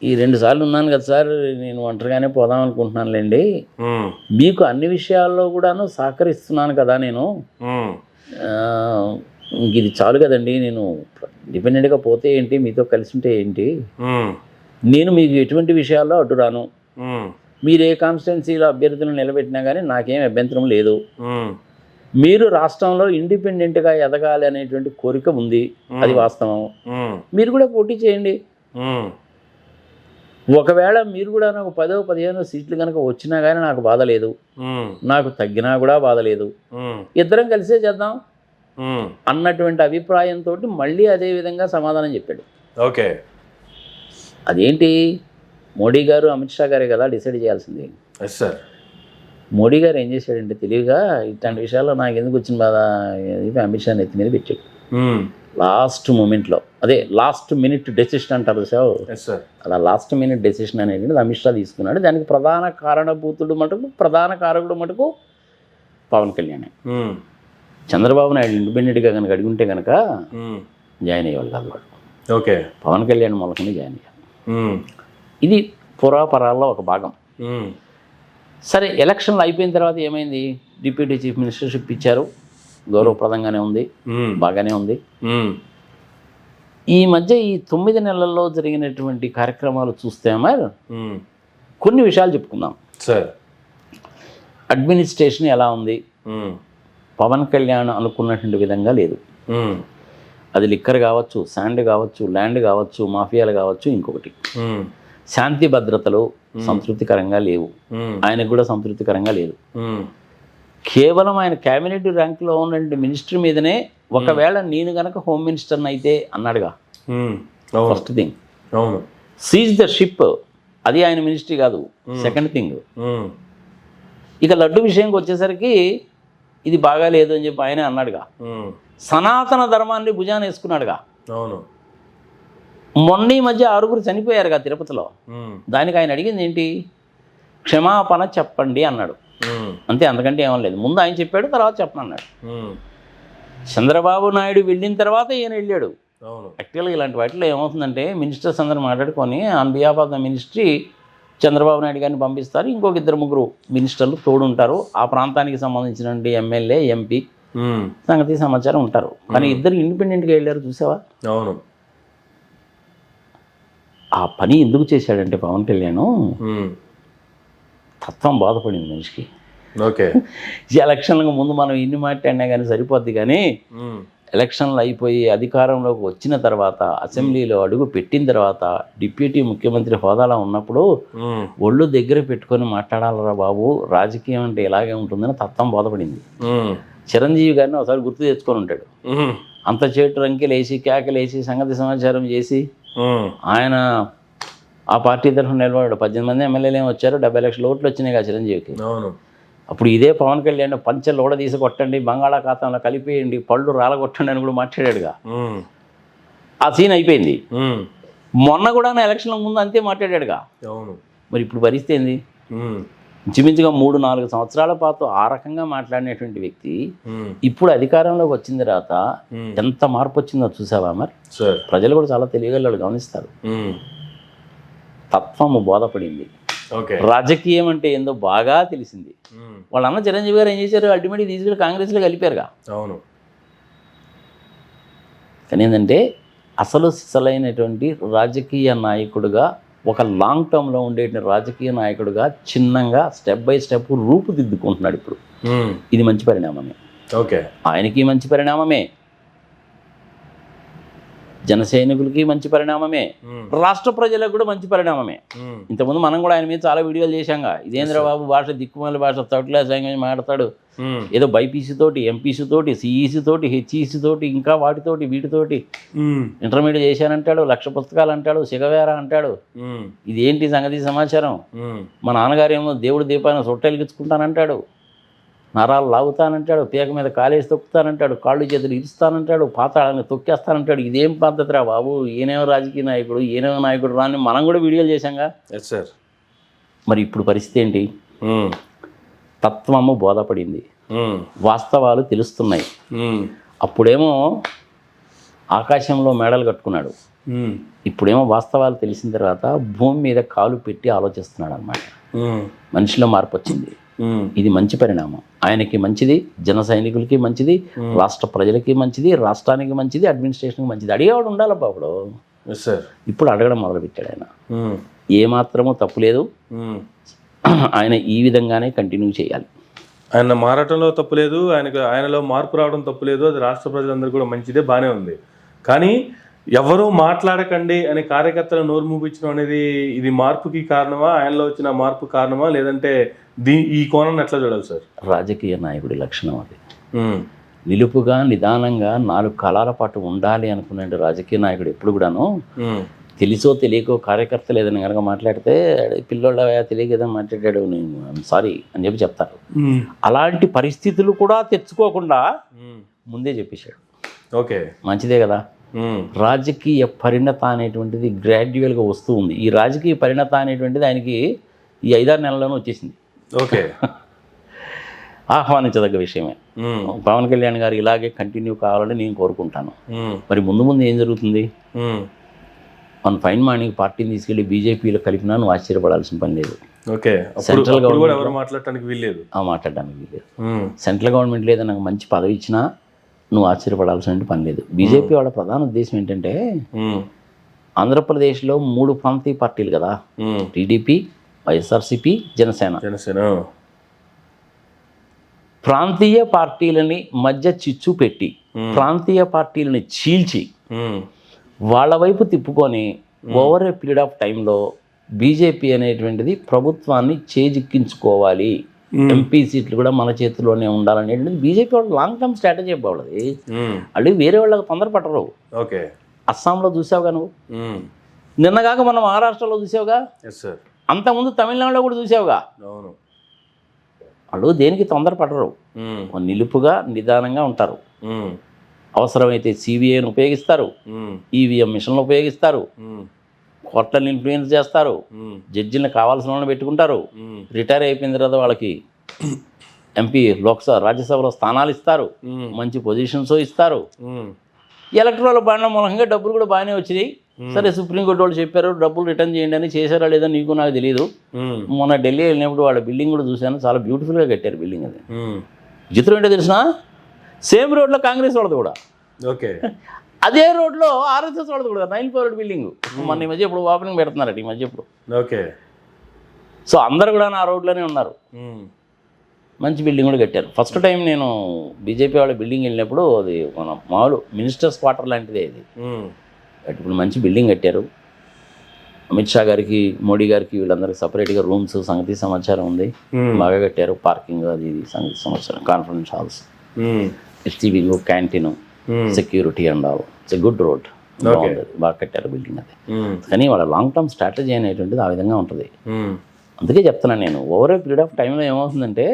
S2: ఈ 2 సార్లు ఉన్నాను కదా సార్, నేను ఒంటరిగానే పోదాం అనుకుంటున్నానులేండి, మీకు అన్ని విషయాల్లో కూడాను సహకరిస్తున్నాను కదా నేను, ఇది చాలు కదండి, నేను ఇండిపెండెంట్గా పోతే ఏంటి, మీతో కలిసి ఉంటే ఏంటి, నేను మీకు ఎటువంటి విషయాల్లో అడ్డురాను, మీరు ఏ కాన్స్టిట్యున్సీలో అభ్యర్థులను నిలబెట్టినా కానీ నాకేం అభ్యంతరం లేదు, మీరు రాష్ట్రంలో ఇండిపెండెంట్గా ఎదగాలి అనేటువంటి కోరిక ఉంది, అది వాస్తవం, మీరు కూడా పోటీ చేయండి, ఒకవేళ మీరు కూడా నాకు 10-15 సీట్లు కనుక వచ్చినా కానీ నాకు బాధ లేదు, నాకు తగ్గినా కూడా బాధ లేదు, ఇద్దరం కలిసే చేద్దాం అన్నటువంటి అభిప్రాయంతో మళ్ళీ అదే విధంగా సమాధానం చెప్పాడు.
S1: ఓకే,
S2: అదేంటి మోడీ గారు అమిత్ షా గారే కదా డిసైడ్ చేయాల్సింది. మోడీ గారు ఏం చేశాడంటే తెలివిగా ఇట్లాంటి విషయాల్లో నాకు ఎందుకు వచ్చిన బాధ అమిత్ షా నెత్తి మీద పెట్టాడు. లాస్ట్ మూమెంట్లో, అదే లాస్ట్ మినిట్ డెసిషన్ అంటారు సార్, అలా లాస్ట్ మినిట్ డెసిషన్ అనేది అమిత్ షా తీసుకున్నాడు. దానికి ప్రధాన కారణభూతుడు మటుకు, ప్రధాన కారకుడు మటుకు పవన్ కళ్యాణ్. చంద్రబాబు నాయుడు ఇండిపెండెంట్గా కనుక అడిగి ఉంటే కనుక జాయిన్ అయ్యేవాళ్ళు కాదు వాడు.
S1: ఓకే,
S2: పవన్ కళ్యాణ్ మూలకనే జాయిన్ అయ్యారు. ఇది పురాపరాల్లో ఒక భాగం. సరే, ఎలక్షన్లు అయిపోయిన తర్వాత ఏమైంది, డిప్యూటీ చీఫ్ మినిస్టర్షిప్ ఇచ్చారు, గౌరవప్రదంగానే ఉంది, బాగానే ఉంది. ఈ మధ్య ఈ 9 నెలల్లో జరిగినటువంటి కార్యక్రమాలు చూస్తే మరి కొన్ని విషయాలు చెప్పుకుందాం. అడ్మినిస్ట్రేషన్ ఎలా ఉంది, పవన్ కళ్యాణ్ అనుకున్నటువంటి విధంగా లేదు. అది లిక్కర్ కావచ్చు, శాండ్ కావచ్చు, ల్యాండ్ కావచ్చు, మాఫియాలు కావచ్చు, ఇంకొకటి శాంతి భద్రతలు సంతృప్తికరంగా లేవు, ఆయనకు కూడా సంతృప్తికరంగా లేదు. కేవలం ఆయన క్యాబినెట్ ర్యాంక్లో ఉన్నటువంటి మినిస్టర్ మీదనే, ఒకవేళ నేను కనుక హోమ్ మినిస్టర్ని అయితే అన్నాడుగా, first thing seize the ship, అది ఆయన మినిస్ట్రీ కాదు. సెకండ్ థింగ్, ఇక లడ్డు విషయంకి వచ్చేసరికి ఇది బాగాలేదు అని చెప్పి ఆయనే అన్నాడుగా. సనాతన ధర్మాన్ని భుజాన్ని వేసుకున్నాడుగా. మొన్న ఈ మధ్య 6 చనిపోయారుగా తిరుపతిలో. దానికి ఆయన అడిగింది ఏంటి, క్షమాపణ చెప్పండి అన్నాడు. అంతే, అంతకంటే ఏమనలేదు. ముందు ఆయన చెప్పాడు, తర్వాత చెప్పనన్నాడు. చంద్రబాబు నాయుడు వెళ్ళిన తర్వాత ఈయన వెళ్ళాడు. యాక్చువల్గా ఇలాంటి వాటిలో ఏమవుతుందంటే, మినిస్టర్స్ అందరూ మాట్లాడుకొని on behalf of the ministry Chandrababu Naidu గారిని పంపిస్తారు, ఇంకొక 2-3 మినిస్టర్లు తోడుంటారు, ఆ ప్రాంతానికి సంబంధించినటువంటి ఎమ్మెల్యే, ఎంపీ సంగతి సమాచారం ఉంటారు. కానీ ఇద్దరు ఇండిపెండెంట్గా వెళ్ళారు, చూసావా. అవును, ఆ పని ఎందుకు చేశాడంటే పవన్ కళ్యాణ్ తత్వం బాధపడింది మనిషికి.
S1: ఓకే,
S2: ఎలక్షన్లకు ముందు మనం ఇన్ని మాట్లాడినా కానీ సరిపోద్ది, కానీ ఎలక్షన్లు అయిపోయి అధికారంలోకి వచ్చిన తర్వాత, అసెంబ్లీలో అడుగు పెట్టిన తర్వాత, డిప్యూటీ ముఖ్యమంత్రి హోదాలో ఉన్నప్పుడు ఒళ్ళు దగ్గర పెట్టుకొని మాట్లాడాలరా బాబు, రాజకీయం అంటే ఇలాగే ఉంటుందని తత్వం బోధపడింది. చిరంజీవి గారిని ఒకసారి గుర్తు తెచ్చుకొని ఉంటాడు. అంత చేటు రంకెలేసి కేకలేసి సంగతి సమాచారం చేసి ఆయన ఆ పార్టీ తరఫున నిలబడాడు. 18 మంది ఎమ్మెల్యేలు ఏమి వచ్చారు, 70 లక్షల ఓట్లు వచ్చినాయి కదా చిరంజీవికి. అప్పుడు ఇదే పవన్ కళ్యాణ్ పంచెలు ఓడ తీసి కొట్టండి, బంగాళాఖాతంలో కలిపేయండి, పళ్ళు రాలగొట్టండి అని కూడా మాట్లాడాడుగా. ఆ సీన్ అయిపోయింది. మొన్న కూడా ఎలక్షన్ల ముందు అంతే మాట్లాడాడుగా. మరి ఇప్పుడు పరిస్థితి ఏంది? ఇంచుమించుగా 3-4 సంవత్సరాల పాటు ఆ రకంగా మాట్లాడినటువంటి వ్యక్తి ఇప్పుడు అధికారంలోకి వచ్చిన తర్వాత ఎంత మార్పు వచ్చిందో చూసావా? మరి ప్రజలు కూడా చాలా తెలియగలరు, గమనిస్తారు. తత్వము బోధపడింది, రాజకీయం అంటే ఏందో బాగా తెలిసింది. వాళ్ళ అన్న చిరంజీవి గారు ఏం చేశారు? అల్టిమేట్గా తీసుకెళ్ళి కాంగ్రెస్లో కలిపారుగా. అవును. కానీ ఏంటంటే అసలు సిసలైనటువంటి రాజకీయ నాయకుడుగా, ఒక లాంగ్ టర్మ్లో ఉండే రాజకీయ నాయకుడుగా చిన్నగా స్టెప్ బై స్టెప్ రూపుదిద్దుకుంటున్నాడు ఇప్పుడు. ఇది మంచి పరిణామమే. ఆయనకి మంచి పరిణామమే, జన సైనికులకి మంచి పరిణామమే, రాష్ట్ర ప్రజలకు కూడా మంచి పరిణామమే. ఇంతకుముందు మనం కూడా ఆయన మీద చాలా వీడియోలు చేశాంగా. ఇదేంద్ర బాబు భాష దిక్కుమాల భాష, తొట్లా సంగతి మాట్లాడతాడు, ఏదో బైపీసీ తోటి, ఎంపీసీ తోటి, సిఈసీ తోటి, హెచ్ఈసీ తోటి, ఇంకా వాటితోటి వీటితోటి ఇంటర్మీడియట్ చేశానంటాడు, 1,00,000 పుస్తకాలు అంటాడు, సిగవేర అంటాడు. ఇదేంటి సంగతి సమాచారం? మా నాన్నగారు ఏమో దేవుడి దీపాన్ని సొట్టెలిగించుకుంటానంటాడు, నరాలు లాగుతానంటాడు, పీక మీద కాలేసి తొక్కుతానంటాడు, కాళ్ళు చేతులు ఇరుస్తానంటాడు, పాతాళాన్ని తొక్కేస్తానంటాడు. ఇదేం పద్ధతి రా బాబు? ఈయనేమో రాజకీయ నాయకుడు, ఈయనేమో నాయకుడు రాని మనం కూడా వీడియోలు చేశాంగా. సార్ మరి ఇప్పుడు పరిస్థితి ఏంటి? తత్వము బోధపడింది, వాస్తవాలు తెలుస్తున్నాయి. అప్పుడేమో ఆకాశంలో మేడలు కట్టుకున్నాడు, ఇప్పుడేమో వాస్తవాలు తెలిసిన తర్వాత భూమి మీద కాలు పెట్టి ఆలోచిస్తున్నాడు అన్నమాట. మనిషిలో మార్పు వచ్చింది. ఇది మంచి పరిణామం. ఆయనకి మంచిది, జన సైనికులకి మంచిది, రాష్ట్ర ప్రజలకి మంచిది, రాష్ట్రానికి మంచిది, అడ్మినిస్ట్రేషన్కి మంచిది. అడిగేవాడు ఉండాలబ్బా. ఇప్పుడు అడగడం మొదలుపెట్టాడు ఆయన. ఏమాత్రమూ తప్పు లేదు. ఆయన ఈ విధంగానే కంటిన్యూ చేయాలి.
S1: ఆయన మారటంలో తప్పు లేదు, ఆయనలో మార్పు రావడం తప్పు లేదు. అది రాష్ట్ర ప్రజలందరూ కూడా మంచిదే, బాగానే ఉంది. కానీ ఎవరూ మాట్లాడకండి అని కార్యకర్తలు నోరు మూపించడం అనేది ఇది మార్పుకి కారణమా, ఆయనలో వచ్చిన మార్పు కారణమా, లేదంటే ఈ కోణం ఎట్లా చూడాలి సార్?
S2: రాజకీయ నాయకుడి లక్షణం అది. నిలుపుగా నిదానంగా 4 కాలాల పాటు ఉండాలి అనుకునే రాజకీయ నాయకుడు ఎప్పుడు కూడాను తెలుసో తెలియకో కార్యకర్తలు ఏదైనా కనుక మాట్లాడితే పిల్లోళ్ళ తెలియక ఏదైనా మాట్లాడాడు, నేను సారీ అని చెప్పి చెప్తారు. అలాంటి పరిస్థితులు కూడా తెచ్చుకోకుండా ముందే చెప్పేశాడు. ఓకే, మంచిదే కదా. రాజకీయ పరిణత అనేటువంటిది గ్రాడ్యువల్గా వస్తూ ఉంది. ఈ రాజకీయ పరిణత అనేటువంటిది ఆయనకి ఈ 5-6 నెలల్లోనే వచ్చేసింది. ఓకే, ఆహ్వానించదగ్గ విషయమే. పవన్ కళ్యాణ్ గారు ఇలాగే కంటిన్యూ కావాలని నేను కోరుకుంటాను. మరి ముందు ముందు ఏం జరుగుతుంది? మన ఫైన్ మార్నింగ్ పార్టీని తీసుకెళ్లి బీజేపీలో కలిపినా నువ్వు ఆశ్చర్యపడాల్సిన పని లేదు. సెంట్రల్ గవర్నమెంట్ మాట్లాడడానికి వీల్లేదు. సెంట్రల్ గవర్నమెంట్ లేదా నాకు మంచి పదవి ఇచ్చినా నువ్వు ఆశ్చర్యపడాల్సిన పని లేదు. బీజేపీ వాళ్ళ ప్రధాన ఉద్దేశం ఏంటంటే ఆంధ్రప్రదేశ్లో 3 ప్రాంతీయ పార్టీలు కదా, టీడీపీ, వైఎస్ఆర్సీపీ, జనసేన. ప్రాంతీయ పార్టీలని మధ్య చిచ్చు పెట్టి, ప్రాంతీయ పార్టీలని చీల్చి వాళ్ళ వైపు తిప్పుకొని ఓవర్ ఏ పీరియడ్ ఆఫ్ టైంలో బీజేపీ అనేటువంటిది ప్రభుత్వాన్ని చేజిక్కించుకోవాలి, ఎంపీ సీట్లు కూడా మన చేతిలోనే ఉండాలనేటువంటిది బీజేపీ వాళ్ళు లాంగ్ టర్మ్ స్ట్రాటజీ వాళ్ళది. వాళ్ళు వేరే వాళ్ళకి తొందరపడరు. ఓకే, అస్సాంలో చూసావుగా నువ్వు, నిన్నగాక మనం మహారాష్ట్రలో చూసావుగా, అంతకుముందు తమిళనాడులో కూడా చూసావుగా. వాళ్ళు దేనికి తొందరపడరు, నిలుపుగా నిదానంగా ఉంటారు. అవసరమైతే సిబిఐని ఉపయోగిస్తారు, ఈవీఎం మిషన్లు ఉపయోగిస్తారు, కోర్టులను ఇన్ఫ్లుయెన్స్ చేస్తారు, జడ్జిలను కావాల్సిన వాళ్ళని పెట్టుకుంటారు. రిటైర్ అయిపోయిన తర్వాత వాళ్ళకి ఎంపీ, లోక్సభ, రాజ్యసభలో స్థానాలు ఇస్తారు, మంచి పొజిషన్స్ ఇస్తారు. ఎలక్ట్రల్ బాండ్ల మూలంగా డబ్బులు కూడా బాగానే వచ్చినాయి. సరే, సుప్రీంకోర్టు వాళ్ళు చెప్పారు డబ్బులు రిటర్న్ చేయండి అని, చేశారా లేదో నీకు నాకు తెలియదు. మొన్న ఢిల్లీ వెళ్ళినప్పుడు వాళ్ళ బిల్డింగ్ కూడా చూశాను, చాలా బ్యూటిఫుల్గా కట్టారు బిల్డింగ్. అది చిత్రం ఏంటో తెలిసిన, సేమ్ రోడ్లో కాంగ్రెస్ వాళ్ళది కూడా. ఓకే, అదే రోడ్లో ఆర్ఎస్ఎస్ వాళ్ళది కూడా, 9 ఫ్లోర్ బిల్డింగ్. మన ఈ మధ్య ఇప్పుడు ఓపెనింగ్ పెడుతున్నారట ఈ మధ్య ఇప్పుడు. ఓకే, సో అందరు కూడా ఆ రోడ్లోనే ఉన్నారు. మంచి బిల్డింగ్ కూడా కట్టారు. ఫస్ట్ టైం నేను బీజేపీ వాళ్ళ బిల్డింగ్ వెళ్ళినప్పుడు అది మన మామూలు మినిస్టర్స్ క్వార్టర్ లాంటిదే ఇది. ఇప్పుడు మంచి బిల్డింగ్ కట్టారు. అమిత్ షా గారికి, మోడీ గారికి, వీళ్ళందరికీ సపరేట్గా రూమ్స్, సంగతి సమాచారం ఉంది, బాగా కట్టారు. పార్కింగ్ అది ఇది సంగతి సమాచారం, conference halls STV canteen, security and all. It's a good road, బాగుంది, బాగా కట్టారు బిల్డింగ్ అది. కానీ వాళ్ళ లాంగ్ టర్మ్ స్ట్రాటజీ అనేటువంటిది ఆ విధంగా ఉంటుంది. అందుకే చెప్తున్నాను నేను, ఓవర్ ఏ పీరియడ్ ఆఫ్ టైంలో ఏమవుతుందంటే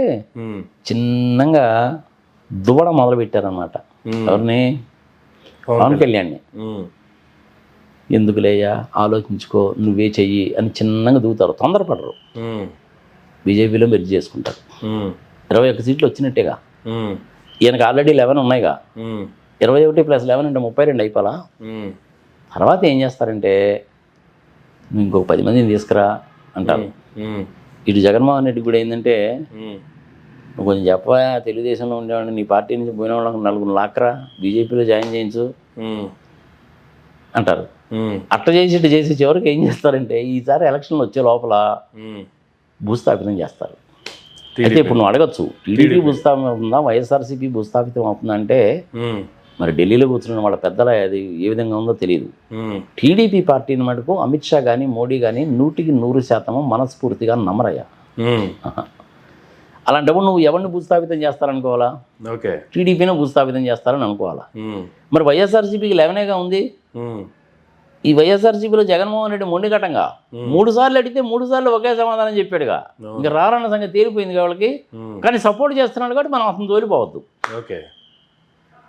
S2: చిన్నగా దువ్వడం మొదలు పెట్టారనమాట. ఎవరిని? పవన్ కళ్యాణ్ని. ఎందుకులేయా, ఆలోచించుకో, నువ్వే చెయ్యి అని చిన్నగా దూతారు, తొందరపడరు. బీజేపీలో మెర్జ్ చేసుకుంటారు. 21 సీట్లు వచ్చినట్టేగా. ఈయనకు ఆల్రెడీ 11 ఉన్నాయిగా. 21 + 11 అంటే 32 అయిపోలా. తర్వాత ఏం చేస్తారంటే, నువ్వు ఇంకొక 10 మందిని తీసుకురా అంటారు. ఇటు జగన్మోహన్ రెడ్డి కూడా ఏంటంటే, నువ్వు కొంచెం చెప్పా, తెలుగుదేశంలో ఉండేవాడిని, నీ పార్టీ నుంచి పోయిన వాళ్ళకి 4 లాక్కరా, బీజేపీలో జాయిన్ చేయించు అంటారు. అట్ట చేసి ఇటు చేసి చివరికి ఏం చేస్తారంటే, ఈసారి ఎలక్షన్లు వచ్చే లోపల భూస్థాపితం చేస్తారు. అయితే ఇప్పుడు నువ్వు అడగచ్చు, టీడీపీ భూస్థాపితం అవుతుందా, వైఎస్ఆర్సీపీ భూస్థాపితం అవుతుందా అంటే, మరి ఢిల్లీలో కూర్చున్న వాళ్ళ పెద్దల అది ఏ విధంగా ఉందో తెలియదు. టీడీపీ పార్టీని మటుకు అమిత్ షా కానీ మోడీ కానీ 100% మనస్ఫూర్తిగా నమ్మరయ్యా. అలాంటప్పుడు నువ్వు ఎవరిని భూస్థాపితం చేస్తారనుకోవాలా? టీడీపీని భూస్థాపితం చేస్తారని అనుకోవాలా? మరి వైఎస్ఆర్సీపీకి 11గా ఉంది. ఈ వైఎస్ఆర్సీపీలో జగన్మోహన్ రెడ్డి మొండిఘటంగా 3 సార్లు అడిగితే 3 సార్లు ఒకే సమాధానం చెప్పాడుగా. ఇంకా రారన్న సంగతి తేలిపోయింది వాళ్ళకి. కానీ సపోర్ట్ చేస్తున్నాడు కాబట్టి మనం అతను తోలిపోవద్దు.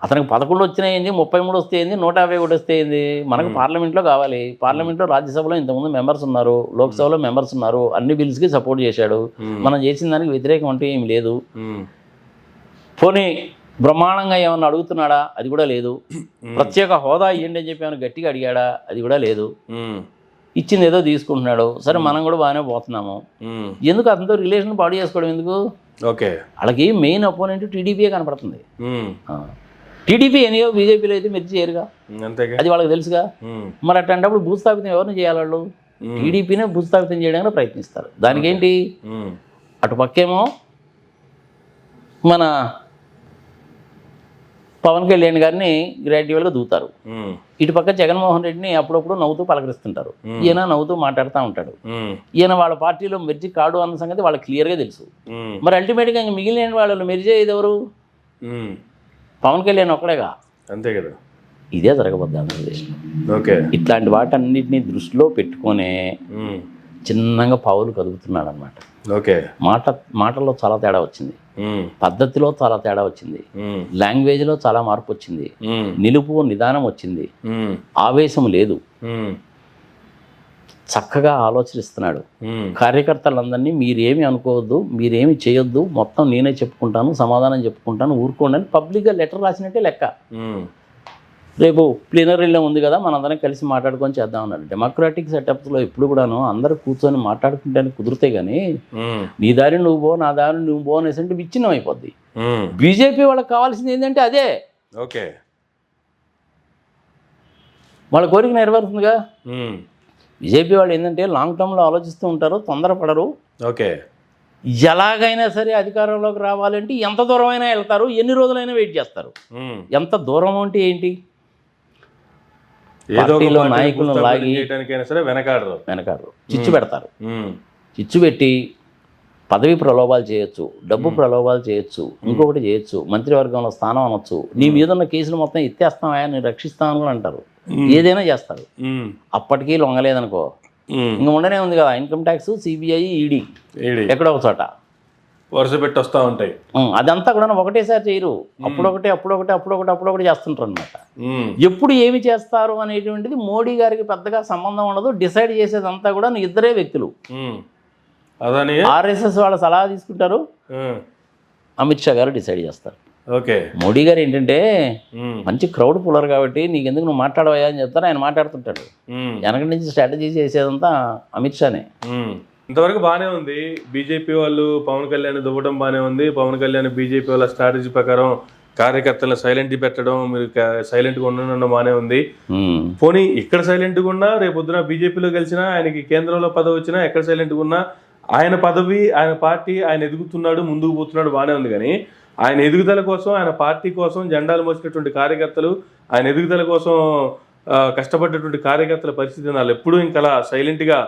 S2: అతనికి 11 వచ్చినాయింది, 33 వస్తేయింది, 151 వస్తేయింది. మనకు పార్లమెంట్లో కావాలి. పార్లమెంట్లో, రాజ్యసభలో ఇంతకుముందు మెంబర్స్ ఉన్నారు, లోక్సభలో మెంబర్స్ ఉన్నారు. అన్ని బిల్స్కి సపోర్ట్ చేశాడు. మనం చేసిన దానికి వ్యతిరేకం అంటూ ఏమి లేదు. పోనీ బ్రహ్మాండంగా ఏమన్నా అడుగుతున్నాడా? అది కూడా లేదు. ప్రత్యేక హోదా ఇవ్వండి అని చెప్పి ఏమైనా గట్టిగా అడిగాడా? అది కూడా లేదు. ఇచ్చింది ఏదో తీసుకుంటున్నాడు. సరే, మనం కూడా బాగానే పోతున్నాము. ఎందుకు అతనితో రిలేషన్ పాడు చేసుకోవడం ఎందుకు? వాళ్ళకి మెయిన్ అపోనెంట్ టీడీపీయే కనపడుతుంది. టీడీపీ ఎనియో బీజేపీలో అయితే మెర్జ్ చేయరుగా, అది వాళ్ళకి తెలుసుగా. మరి అట్లాంటప్పుడు భూస్థాపితం ఎవరిని చేయాలి? వాళ్ళు టీడీపీనే భూస్థాపితం చేయడానికి ప్రయత్నిస్తారు. దానికేంటి, అటు పక్కేమో మన పవన్ కళ్యాణ్ గారిని గ్రాడ్యువల్గా దూతారు, ఇటు పక్క జగన్మోహన్ రెడ్డిని అప్పుడప్పుడు నవ్వుతూ పలకరిస్తుంటారు. ఈయన నవ్వుతూ మాట్లాడుతూ ఉంటాడు. ఈయన వాళ్ళ పార్టీలో మెర్జ్ కాడు అన్న సంగతి వాళ్ళకి క్లియర్గా తెలుసు. మరి అల్టిమేట్గా ఇంక మిగిలిన వాళ్ళు మెర్జ్ అయ్యేది ఎవరు? పవన్ కళ్యాణ్ ఒక్కడేగా. అంతే కదా. ఇదే జరగబోద్ది ఆంధ్రప్రదేశ్లో. ఇట్లాంటి వాటన్నిటిని దృష్టిలో పెట్టుకునే చిన్నగా పావులు కదుగుతున్నాడు అనమాట. మాటల్లో చాలా తేడా వచ్చింది, పద్ధతిలో చాలా తేడా వచ్చింది, లాంగ్వేజ్లో చాలా మార్పు వచ్చింది, నిలుపు నిదానం వచ్చింది, ఆవేశం లేదు, చక్కగా ఆలోచిస్తున్నాడు. కార్యకర్తలందరినీ మీరేమి అనుకోవద్దు, మీరేమి చేయొద్దు, మొత్తం నేనే చెప్పుకుంటాను, సమాధానం చెప్పుకుంటాను, ఊరుకోండి అని పబ్లిక్గా లెటర్ రాసినట్టే లెక్క. రేపు ప్లీనరీలో ఉంది కదా, మనందరం కలిసి మాట్లాడుకొని చేద్దాం అన్నాడు. డెమోక్రాటిక్ సెటప్స్లో ఎప్పుడు కూడాను అందరూ కూర్చొని మాట్లాడుకుంటే కుదిరితే కానీ నీ దారి నువ్వు పో, నా దారి నువ్వు పో అనేసి అంటే విచ్ఛిన్నం అయిపోద్ది. బీజేపీ వాళ్ళకి కావాల్సింది ఏంటంటే అదే. వాళ్ళ కోరిక నెరవేరుతుందిగా. బీజేపీ వాళ్ళు ఏంటంటే లాంగ్ టర్మ్లో ఆలోచిస్తూ ఉంటారు, తొందరపడరు. ఎలాగైనా సరే అధికారంలోకి రావాలంటే ఎంత దూరమైనా వెళ్తారు, ఎన్ని రోజులైనా వెయిట్ చేస్తారు. ఎంత దూరం అంటే ఏంటి, పార్టీలో నాయకులను లాగి వెనకాడరు, చిచ్చు పెడతారు. చిచ్చు పెట్టి పదవి ప్రలోభాలు చేయొచ్చు, డబ్బు ప్రలోభాలు చేయొచ్చు, ఇంకొకటి చేయొచ్చు, మంత్రివర్గంలో స్థానం అనొచ్చు, నీ మీద ఉన్న కేసులు మొత్తం ఎత్తేస్తామా, నేను రక్షిస్తామని కూడా అంటారు. ఏదైనా చేస్తారు. అప్పటికీ లొంగలేదనుకో ఇంకా ఉండనే ఉంది కదా, ఇన్కమ్ ట్యాక్స్, సిబిఐ, ఈడీ ఎక్కడో ఒక చోట
S1: వరుస పెట్టి వస్తూ ఉంటాయి.
S2: అదంతా కూడా ఒకటేసారి చేయరు, అప్పుడొకటి చేస్తుంటారు అనమాట. ఎప్పుడు ఏమి చేస్తారు అనేటువంటిది మోడీ గారికి పెద్దగా సంబంధం ఉండదు. డిసైడ్ చేసేదంతా కూడా ఇద్దరే వ్యక్తులు. ఆర్ఎస్ఎస్ వాళ్ళ సలహా తీసుకుంటారు, అమిత్ షా గారు డిసైడ్ చేస్తారు. మోడీ గారు ఏంటంటే మంచి క్రౌడ్ పుల్లర్ కాబట్టి నీకెందుకు నువ్వు మాట్లాడవా అని చెప్తారు, ఆయన మాట్లాడుతుంటాడు. వెనక నుంచి స్ట్రాటజీ చేసేదంతా అమిత్ షానే.
S1: ఇంతవరకు బాగానే ఉంది. బీజేపీ వాళ్ళు పవన్ కళ్యాణ్ దువ్వడం బాగానే ఉంది. పవన్ కళ్యాణ్ బీజేపీ వాళ్ళ స్ట్రాటజీ ప్రకారం కార్యకర్తలను సైలెంట్ పెట్టడం, మీరు సైలెంట్గా ఉండడం బాగానే ఉంది. పోనీ ఇక్కడ సైలెంట్గా ఉన్నా రేపు పొద్దున బీజేపీలో గెలిచినా, ఆయనకి కేంద్రంలో పదవి వచ్చినా, ఎక్కడ సైలెంట్గా ఉన్నా ఆయన పదవి, ఆయన పార్టీ, ఆయన ఎదుగుతున్నాడు, ముందుకు పోతున్నాడు, బాగానే ఉంది. కానీ ఆయన ఎదుగుదల కోసం, ఆయన పార్టీ కోసం జెండాలు మోసినటువంటి కార్యకర్తలు, ఆయన ఎదుగుదల కోసం కష్టపడ్డటువంటి కార్యకర్తల పరిస్థితి వాళ్ళు ఎప్పుడూ ఇంకా అలా సైలెంట్గా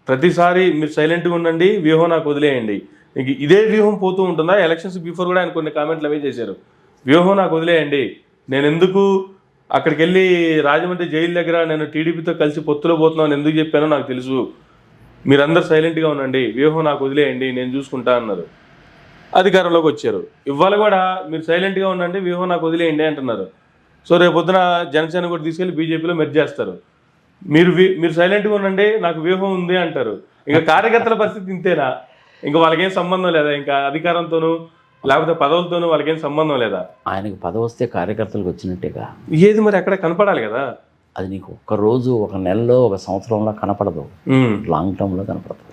S1: ప్రతిసారి మీరు సైలెంట్గా ఉండండి, వ్యూహం నాకు వదిలేయండి, ఇంక ఇదే వ్యూహం పోతూ ఉంటుందా? ఎలక్షన్స్ బిఫోర్ కూడా ఆయన కొన్ని కామెంట్లు అవే చేశారు. వ్యూహం నాకు వదిలేయండి, నేను ఎందుకు అక్కడికి వెళ్ళి రాజమండ్రి జైలు దగ్గర నేను టీడీపీతో కలిసి పొత్తులో పోతున్నాను ఎందుకు చెప్పానో నాకు తెలుసు, మీరందరూ సైలెంట్గా ఉండండి, వ్యూహం నాకు వదిలేయండి నేను చూసుకుంటా అన్నారు. అధికారంలోకి వచ్చారు. ఇవాళ కూడా మీరు సైలెంట్గా ఉండండి, వ్యూహం నాకు వదిలేయండి అంటున్నారు. సో రేపు పొద్దున జనసేన కూడా తీసుకెళ్ళి బీజేపీలో మెర్జ్ చేస్తారు. మీరు సైలెంట్గా ఉండండి, నాకు వ్యూహం ఉంది అంటారు. ఇంకా కార్యకర్తల పరిస్థితి ఇంతేనా? ఇంకా వాళ్ళకేం సంబంధం లేదా? ఇంకా అధికారంతోనూ లేకపోతే పదవులతోనూ వాళ్ళకేం సంబంధం లేదా?
S2: ఆయనకి పదవి వస్తే కార్యకర్తలకు వచ్చినట్టేగా.
S1: ఏది మరి అక్కడ కనపడాలి కదా.
S2: అది నీకు ఒక్క రోజు, ఒక నెలలో, ఒక సంవత్సరంలో కనపడదు, లాంగ్ టర్మ్లో కనపడదు.